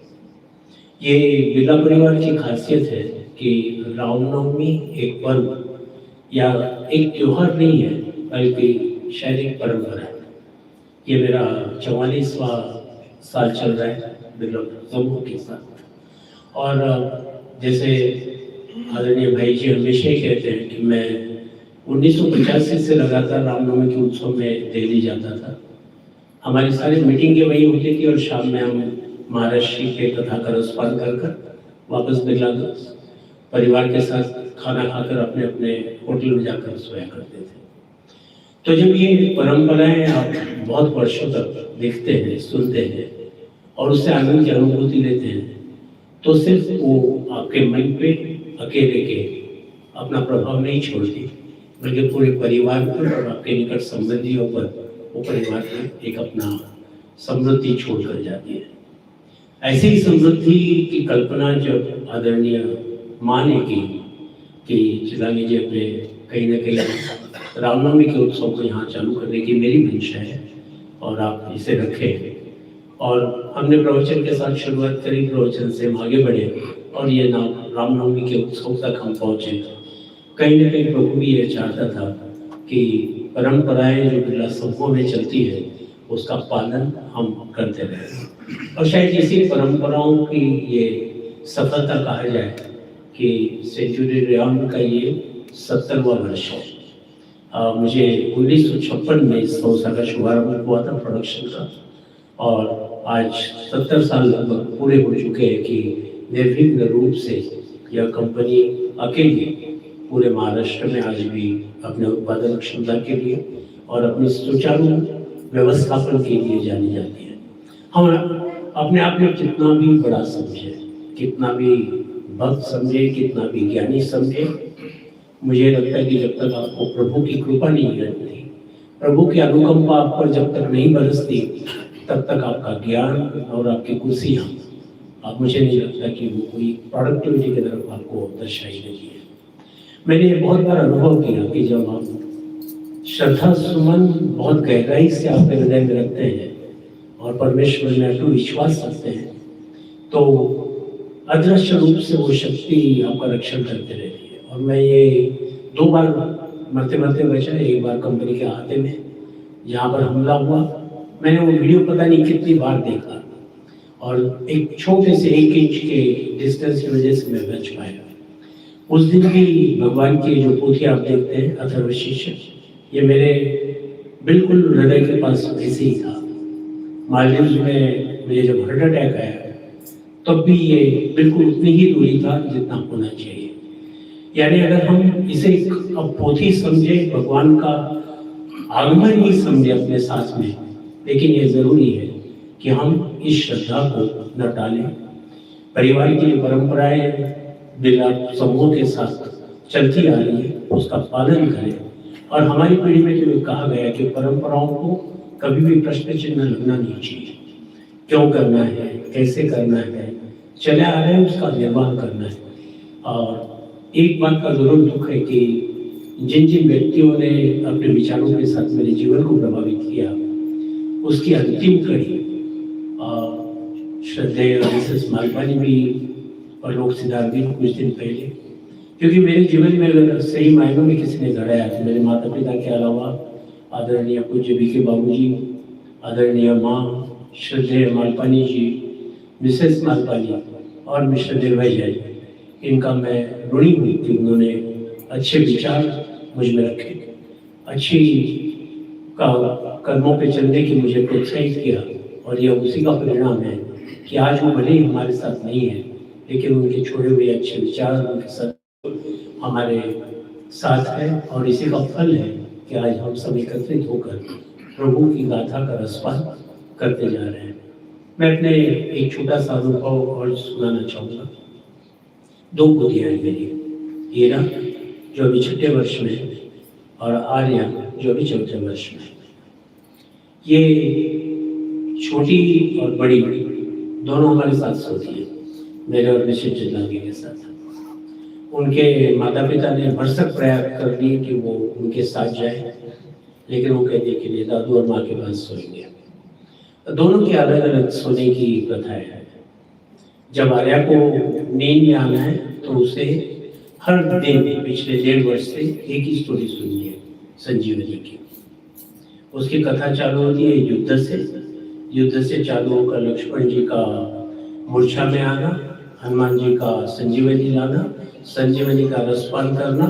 A: ये बिरला परिवार की खासियत है कि रामनवमी एक पर्व या एक त्योहार नहीं है, बल्कि शायद एक परंपरा है। ये मेरा 44वां साल चल रहा है बिरला समूह के साथ। और जैसे आदरणीय भाई जी हमेशा ही कहते हैं कि मैं 1985 से लगातार रामनवमी के उत्सव में दिल्ली जाता था। हमारी सारी मीटिंगें वही होती थी और शाम में हम महाराष्ट्र के कथा का रसपान कर वापस बिरला परिवार के साथ खाना खाकर अपने अपने होटल में जाकर सोया करते थे। तो जब ये परंपराएं आप बहुत वर्षों तक देखते हैं, सुनते हैं और उससे आनंद की अनुभूति लेते हैं, तो सिर्फ वो आपके मन पे अकेले के अपना प्रभाव नहीं छोड़ती, बल्कि पूरे परिवार पर और आपके निकट संबंधियों पर वो परिवार में एक अपना समृद्धि छोड़कर जाती है। ऐसी ही समृद्धि की कल्पना जब आदरणीय माँ ने की कि चितलांगी जी अपने कहीं ना कहीं रामनवमी के उत्सव को यहाँ चालू करने की मेरी मंशा है और आप इसे रखें, और हमने प्रवचन के साथ शुरुआत करी, प्रवचन से हम आगे बढ़े और ये नाम रामनवमी के उत्सव तक हम पहुँचे। कहीं ना कहीं प्रभु भी ये चाहता था कि परंपराएं जो बिरला समूह में चलती है उसका पालन हम करते रहे, और शायद इसी परंपराओं की ये सफलता कहा जाए कि सेंचुरी रेयन का ये 70वां वर्ष है। मुझे 1956 में इस संस्था का शुभारंभ हुआ था प्रोडक्शन का, और आज 70 साल लगभग पूरे हो चुके हैं कि निर्विघ्न रूप से यह कंपनी अकेली पूरे महाराष्ट्र में आज भी अपने उत्पादन क्षमता के लिए और अपनी सुचारू व्यवस्थापन के लिए जानी जाती है। हम अपने आप में कितना भी बड़ा समझे, कितना भी भक्त समझे, कितना भी ज्ञानी समझे, मुझे लगता है कि जब तक आपको प्रभु की कृपा नहीं मिलती, प्रभु की अनुकंपा आप पर जब तक नहीं बरसती, तब तक आपका ज्ञान और आपकी कुर्सियाँ, आप मुझे नहीं लगता कि वो कोई प्रोडक्टिविटी की तरफ आपको दर्शाई गई है। मैंने ये बहुत बार अनुभव किया कि जब आप श्रद्धा सुमन बहुत गहराई से आपके हृदय में रखते हैं और परमेश्वर में अटूट विश्वास रखते हैं, तो अदृश्य रूप से वो शक्ति आपका रक्षण करते रहती है। और मैं ये 2 बार मरते मरते बचा, एक बार कंपनी के अहाते में जहाँ पर हमला हुआ, मैंने वो वीडियो पता नहीं कितनी बार देखा और एक छोटे से 1 इंच के डिस्टेंस की वजह से मैं बच पाया। उस दिन भी भगवान की जो पोथी आप देखते हैं अथर्वशीर्ष, ये मेरे बिल्कुल हृदय के पास ऐसे ही था। मालदीव में मुझे जब हार्ट अटैक आया तब भी ये बिल्कुल उतनी ही दूरी था जितना होना चाहिए। यानी अगर हम इसे एक पोथी समझे, भगवान का आगमन ही समझे अपने साथ में, लेकिन ये जरूरी है कि हम इस श्रद्धा को न टालें। परिवार की परंपराएं बिना समूह के साथ चलती आ रही है, उसका पालन करें। और हमारी पीढ़ी में जो कहा गया कि परंपराओं को कभी भी प्रश्न चिन्ह लगना नहीं चाहिए। क्यों करना है, कैसे करना है, चले आ रहे हैं, उसका निर्वाह करना है। और एक बात का जरूर दुख है कि जिन जिन व्यक्तियों ने अपने विचारों के साथ मेरे जीवन को प्रभावित किया, उसकी अंतिम कड़ी श्रद्धेय मिसेस मालपानी भी और लोग सिद्धार्थ भी कुछ दिन पहले, क्योंकि मेरे जीवन में अगर सही मायनों में किसी ने गढ़ाया तो मेरे माता पिता के अलावा आदरणीय पूज्य बीके बाबूजी, आदरणीय माँ श्रद्धेय मालपानी जी, मिसेस मालपानी और मिस्टर निर्भय जैन, इनका मैं ऋणी हूँ कि उन्होंने अच्छे विचार मुझ में रखे, अच्छी कर्मों पे चलने की मुझे प्रोत्साहित किया। और यह उसी का परिणाम है कि आज वो भले ही हमारे साथ नहीं है, लेकिन उनके छोड़े हुए अच्छे विचार उनके साथ हमारे साथ है। और इसी का फल है कि आज हम सब एकत्रित होकर प्रभु की गाथा का रसपान करते जा रहे हैं। मैं अपने एक छोटा सा अनुभव और सुनाना चाहूँगा। 2 पोतियाँ हैं मेरी, हीरा जो अभी 6ठे वर्ष में है और आर्या जो अभी 4थे वर्ष में है। ये छोटी और बड़ी दोनों हमारे साथ सोती है, मेरे और मिस्टर चिल्लांगे के साथ। उनके माता पिता ने भरसक प्रयास कर लिए कि वो उनके साथ जाए, लेकिन वो कहते कि नहीं, दादू और माँ के पास सोएंगे। दोनों की अलग अलग सोने की प्रथाएं है। जब आर्या को नींद में आना है तो उसे हर दिन पिछले 1.5 वर्ष से एक ही स्टोरी सुननी है, संजीवनी की। उसकी कथा चालू होती है युद्ध से चालू होकर लक्ष्मण जी का मूर्छा में आना, हनुमान जी का संजीवनी लाना, संजीवनी का रसपान करना,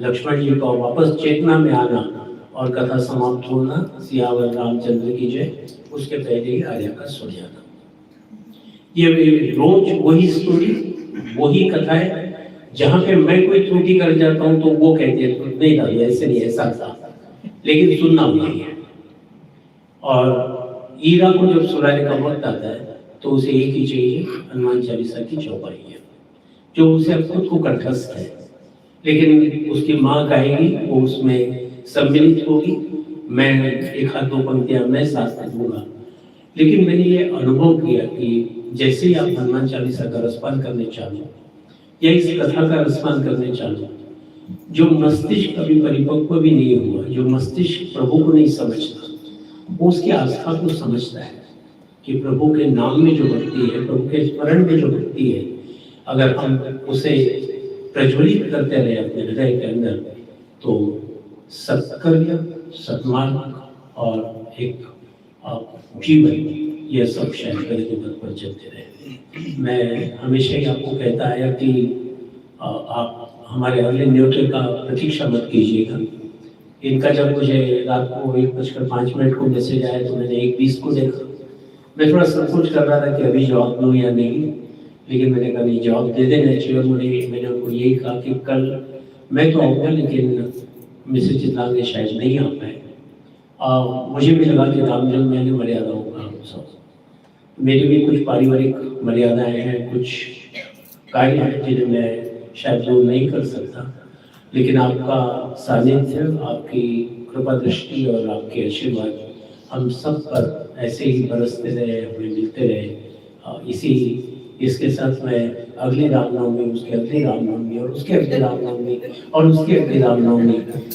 A: लक्ष्मण जी का वापस चेतना में आना और कथा समाप्त होना, सियावर रामचंद्र की जय। उसके पहले ही आर्या का सो जाना। ये रोज वही स्टोरी, वही कथा है। जहाँ पे मैं कोई त्रुटि कर जाता हूँ तो वो कहते हैं नहीं दादी ऐसे नहीं, ऐसा था, लेकिन सुनना वही है। और ईरा को जब सुनाने का वक्त आता है तो उसे एक ही चाहिए, हनुमान चालीसा की चौपाई है, जो उसे खुद को कंठस्थ है, लेकिन उसकी माँ गाएगी, वो उसमें सम्मिलित होगी। मैं 1-2 पंक्तियां मैं साथ दूंगा। लेकिन मैंने ये अनुभव किया कि जैसे ही आप हनुमान चालीसा का रसपान करने चालू या इस कथा का रसपान करने चालू, जो मस्तिष्क कभी परिपक्व भी नहीं हुआ, जो मस्तिष्क प्रभु को नहीं समझता, वो उसकी आस्था को समझता है कि प्रभु के नाम में जो भक्ति है, प्रभु के स्मरण में जो भक्ति है, अगर हम उसे प्रज्वलित करते रहे अपने हृदय के अंदर, तो सत्कर्म, सत्मार्ग और एक जीवन, यह सब शायद गलत पथ पर चलते रहे। मैं हमेशा ही आपको कहता आया कि आप हमारे अगले न्योते का प्रतीक्षा मत कीजिएगा। इनका जब मुझे रात को 1:05 को मैसेज आया तो मैंने 1:20 को देखा। मैं थोड़ा संकोच कर रहा था कि अभी जवाब दूँ या नहीं, लेकिन मैंने कहा नहीं, जवाब दे देना चाहिए। और मैंने उनको यही कहा कि कल मैं तो आऊँगा, लेकिन मिसेज चितलांगे शायद नहीं आ पाए। मुझे भी लगा कि राम जन्म में मर्यादा होगा हम सब, मेरी भी कुछ पारिवारिक मर्यादाएं हैं, कुछ कार्य हैं जिन्हें मैं शायद दूर नहीं कर सकता, लेकिन आपका सानिध्य, आपकी कृपा दृष्टि और आपके आशीर्वाद हम सब पर ऐसे ही बरसते रहे, हमें मिलते रहे। इसके साथ मैं अगली रामनवमी, उसके अगली रामनवमी और उसके अगली रामनवमी और उसके अगली रामनवमी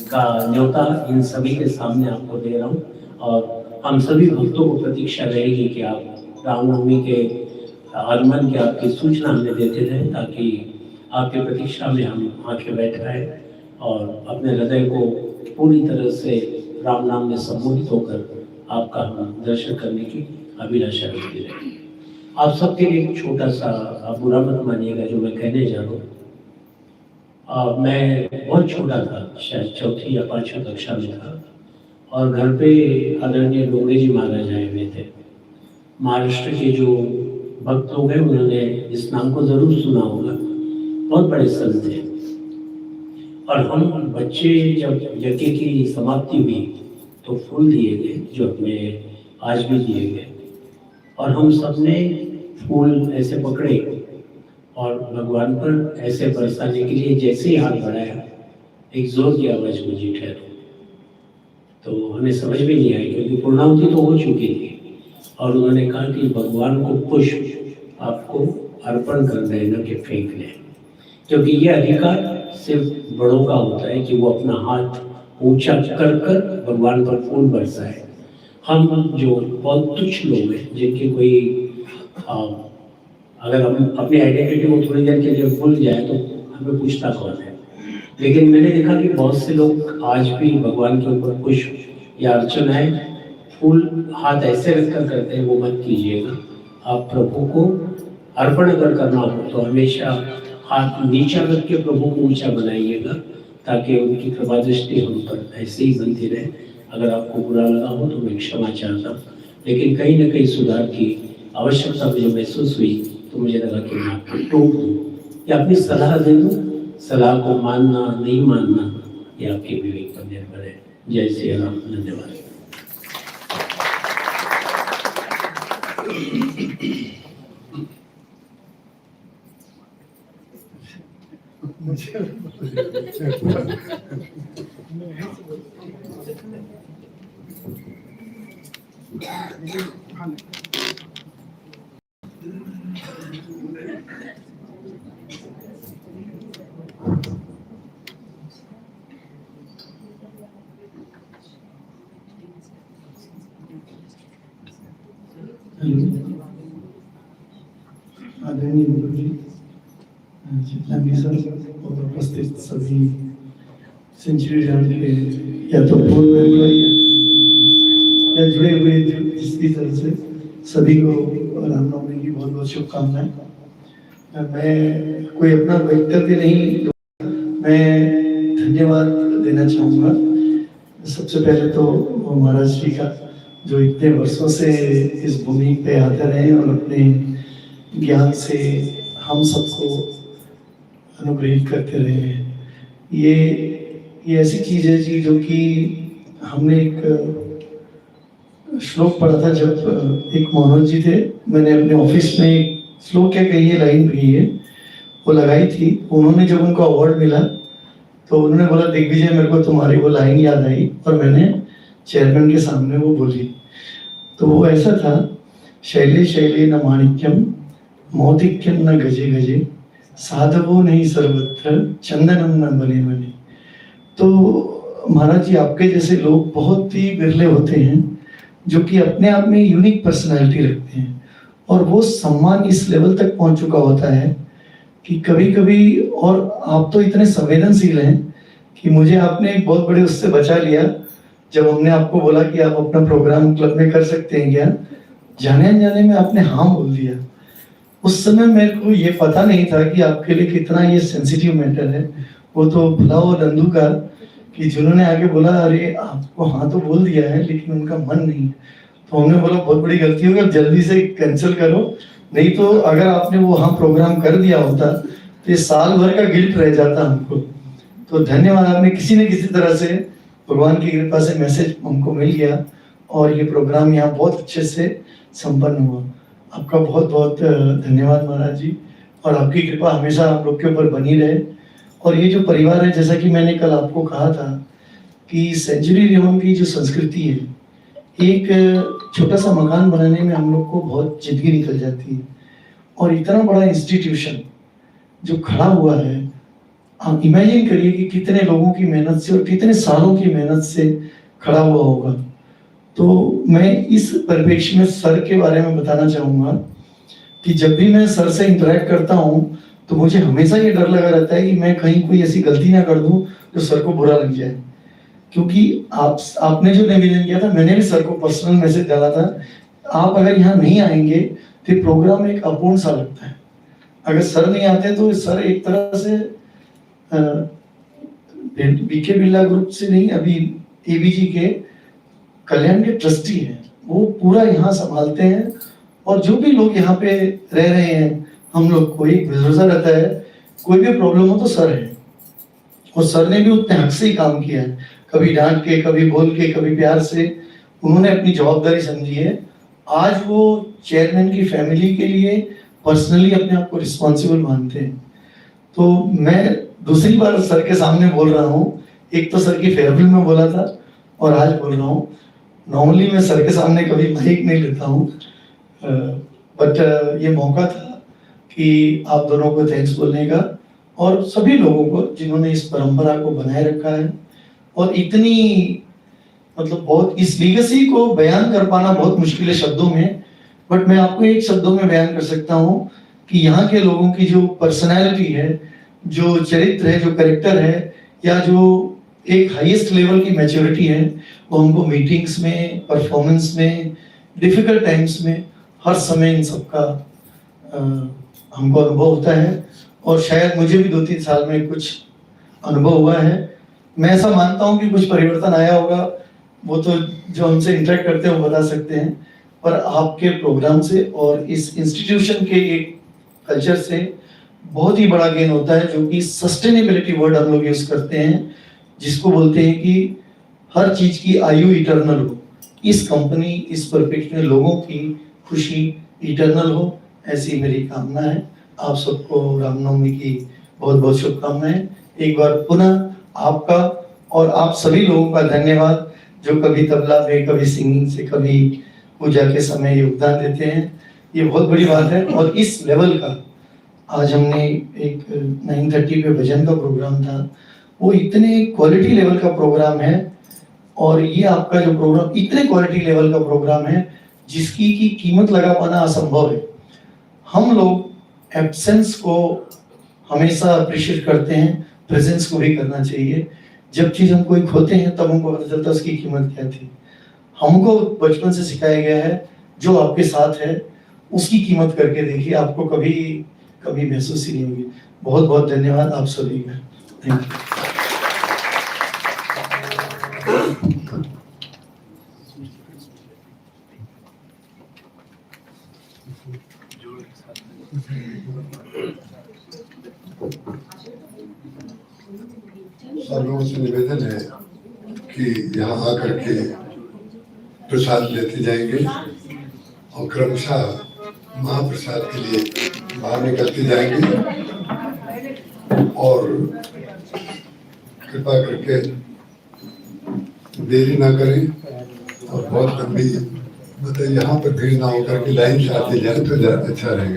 A: का न्योता इन सभी के सामने आपको दे रहा हूँ। और हम सभी भक्तों को प्रतीक्षा रहेगी कि आप रामनवमी के आगमन की आपकी सूचना हमें देते रहें, ताकि आपकी प्रतीक्षा में हम आंखें बैठ पाए और अपने हृदय को पूरी तरह से राम नाम में सम्मोहित होकर आपका हम दर्शन करने की अभिलाषा रखते रहें। आप सबके लिए एक छोटा सा, आप बुरा मत मानिएगा जो मैं कहने जा रहा हूँ। मैं बहुत छोटा था, शायद चौथी या पांचवी कक्षा में था, और घर पे आदरणीय डोंगरे जी महाराज आए हुए थे। महाराष्ट्र के जो भक्त लोग हैं उन्होंने इस नाम को जरूर सुना होगा, बहुत बड़े संत थे। और हम बच्चे जब यज्ञ की समाप्ति हुई तो फूल दिए गए, जो हमें आज भी दिए गए, और हम सब ने फूल ऐसे पकड़े और भगवान पर ऐसे बरसाने के लिए जैसे ही हाथ बढ़ाया, एक जोर की आवाज मुझे ठहरो। तो हमें समझ में नहीं आई, क्योंकि पूर्णाहुति तो हो चुकी थी, और उन्होंने कहा कि भगवान को पुष्प आपको अर्पण कर देना कि फेंक दें, क्योंकि ये अधिकार सिर्फ बड़ों का होता है कि वो अपना हाथ ऊंचा कर कर भगवान पर फूल बरसाए। हम जो बहुत तुच्छ लोग हैं, जिनकी कोई अगर हम अपनी आइडेंटिटी को थोड़ी देर के लिए भूल जाए तो हमें पूछता कौन है। लेकिन मैंने देखा कि बहुत से लोग आज भी भगवान के ऊपर पुष्प या अर्चनाएं फूल हाथ ऐसे रखकर करते हैं, वो मत कीजिएगा। आप प्रभु को अर्पण अगर करना हो तो हमेशा हाथ नीचा रख के प्रभु को ऊंचा बनाइएगा, ताकि उनकी कृपा दृष्टि हम पर ऐसे ही बनती रहे। अगर आपको बुरा लगा हो तो मैं क्षमा चाहता हूँ, लेकिन कहीं ना कहीं सुधार की आवश्यकता मुझे महसूस हुई, तो मुझे लगा कि मैं आपको टोक दूँ या अपनी सलाह दे दूँ। सलाह को मानना नहीं मानना ये आपके विवेक पर निर्भर है। जय श्री राम। धन्यवाद।
E: आदरणीय गुरु जी, जितना भी सर और उपस्थित सभी सेंचुरी राउंड के या तो पूर्व या जुड़े हुए जिस भी तरह से सभी को रामनवमी की बहुत बहुत शुभकामनाएं। मैं कोई अपना वक्तव्य नहीं, मैं धन्यवाद देना चाहूँगा। सबसे पहले तो महाराज जी का, जो इतने वर्षों से इस भूमि पे आते रहे और अपने ज्ञान से हम सबको अनुग्रहित करते रहे हैं। ये ऐसी चीज़ है जी, जो कि हमने एक श्लोक पढ़ा था जब एक मनोज जी थे, मैंने अपने ऑफिस में एक श्लोक क्या कही है, लाइन कही है, वो लगाई थी। उन्होंने जब उनको अवार्ड मिला तो उन्होंने बोला, दिग्विजय मेरे को तुम्हारी वो लाइन याद आई, और मैंने चेयरमैन के सामने वो बोली। तो वो ऐसा था, शैले शैले न माणिक्यम मौतिक्यम न गजे गजे साधवो नहीं सर्वत्र चंदनम न बने बने। तो महाराज जी, आपके जैसे लोग बहुत ही बिरले होते हैं जो कि अपने आप में यूनिक पर्सनालिटी रखते हैं, और वो सम्मान इस लेवल तक पहुंच चुका होता है कि कभी कभी, और आप तो इतने संवेदनशील हैं कि मुझे आपने एक बहुत बड़े उससे बचा लिया जब हमने आपको बोला कि आप अपना प्रोग्राम क्लब में कर सकते हैं क्या, जाने अनजाने में आपने हाँ बोल दिया। उस समय मेरे को ये पता नहीं था कि आपके लिए कितना ये सेंसिटिव मैटर है। वो तो भला और नंदू का कि जिन्होंने आगे बोला, अरे आपको हाँ तो बोल दिया है लेकिन उनका मन नहीं। तो हमने बोला बहुत बड़ी गलती हो गई, जल्दी से कैंसिल करो, नहीं तो अगर आपने वो वहाँ प्रोग्राम कर दिया होता तो ये साल भर का गिल्ट रह जाता हमको। तो धन्यवाद, आपने किसी न किसी तरह से भगवान की कृपा से मैसेज हमको मिल गया और ये प्रोग्राम यहाँ बहुत अच्छे से संपन्न हुआ। आपका बहुत बहुत धन्यवाद महाराज जी, और आपकी कृपा हमेशा हम लोग के ऊपर बनी रहे। और ये जो परिवार है, जैसा कि मैंने कल आपको कहा था कि सेंचुरी रिहोम की जो संस्कृति है, एक छोटा सा मकान बनाने में हम लोग को बहुत जिंदगी निकल जाती है, और इतना बड़ा इंस्टीट्यूशन जो खड़ा हुआ है, आप इमेजिन करिए कि कितने लोगों की मेहनत से और कितने सालों की मेहनत से खड़ा हुआ होगा। तो मैं इस परिप्रेक्ष्य में सर के बारे में बताना चाहूँगा कि जब भी मैं सर से इंटरेक्ट करता हूँ तो मुझे हमेशा ये डर लगा रहता है कि मैं कहीं कोई ऐसी गलती ना कर दूँ जो सर को बुरा लग जाए। क्योंकि आपने जो निवेदन किया था, मैंने भी सर को पर्सनल मैसेज डाला था, आप अगर यहाँ नहीं आएंगे तो प्रोग्राम एक अपूर्ण सा लगता है। अगर सर नहीं आते तो सर एक तरह से बीके बिरला ग्रुप से नहीं, अभी एबीजी के कल्याण के ट्रस्टी हैं, वो पूरा यहाँ संभालते हैं। और जो भी लोग यहाँ पे रह रहे हैं, हम लोग को एक भरोसा रहता है, कोई भी प्रॉब्लम हो तो सर है। और सर ने भी उतने हक से ही काम किया है, कभी डांट के, कभी बोल के, कभी प्यार से। उन्होंने अपनी जवाबदारी समझी है। आज वो चेयरमैन की फैमिली के लिए पर्सनली अपने आप को रिस्पॉन्सिबल मानते हैं। तो मैं दूसरी बार सर के सामने बोल रहा हूँ, एक तो सर की फेयरवेल में बोला था और आज बोल रहा हूँ। नॉर्मली मैं सर के सामने कभी माइक नहीं लेता हूँ, बट ये मौका था कि आप दोनों को थैंक्स बोलने का, और सभी लोगों को जिन्होंने इस परंपरा को बनाए रखा है। और इतनी मतलब बहुत इस लीगेसी को बयान कर पाना बहुत मुश्किल है शब्दों में, बट मैं आपको एक शब्दों में बयान कर सकता हूँ कि यहाँ के लोगों की जो पर्सनैलिटी है, जो चरित्र है, जो कैरेक्टर है, या जो एक हाईएस्ट लेवल की मैच्योरिटी है, वो हमको मीटिंग्स में, परफॉर्मेंस में, डिफिकल्ट टाइम्स में हर समय इन सबका हमको अनुभव होता है। और शायद मुझे भी 2-3 साल में कुछ अनुभव हुआ है। मैं ऐसा मानता हूँ कि कुछ परिवर्तन आया होगा, वो तो जो हमसे इंटरेक्ट करते हैं वो बता सकते हैं। पर आपके प्रोग्राम से और इस इंस्टीट्यूशन के एक कल्चर से बहुत ही बड़ा गेन होता है, जो कि सस्टेनेबिलिटी वर्ड हम लोग यूज करते हैं, जिसको बोलते हैं कि हर चीज की आयु इटर्नल हो। इस कंपनी, इस परफेक्ट में लोगों की खुशी इटर्नल हो, ऐसी मेरी कामना है। आप सबको रामनवमी की बहुत बहुत शुभकामनाएं। एक बार पुनः आपका और आप सभी लोगों का धन्यवाद, जो कभी तबला में, कभी सिंगिंग से, कभी पूजा के समय योगदान देते हैं। ये बहुत बड़ी बात है। और इस लेवल का आज हमने एक 9:30 पे भजन का प्रोग्राम था, वो इतने क्वालिटी लेवल का प्रोग्राम है। और ये आपका जो प्रोग्राम इतने क्वालिटी लेवल का प्रोग्राम है जिसकी की कीमत लगा पाना असंभव है। हम लोग एब्सेंस को हमेशा अप्रिशिएट करते हैं, प्रेजेंस को भी करना चाहिए। जब चीज हम कोई खोते हैं तब हमको पता चलता है उसकी कीमत क्या थी। हमको बचपन से सिखाया गया है, जो आपके साथ है उसकी कीमत करके देखिए, आपको कभी कभी महसूस ही नहीं होगी। बहुत बहुत धन्यवाद आप सभी का। Thank you.
D: सब लोगों से निवेदन है कि यहाँ आकर के प्रसाद लेते जाएंगे और क्रमशः महाप्रसाद के लिए बाहर निकलते जाएंगे। और कृपा करके देरी ना करें और बहुत लंबी मतलब यहाँ पर भीड़ ना होकर के लाइन से आते जाए तो ज़्यादा अच्छा रहेगा।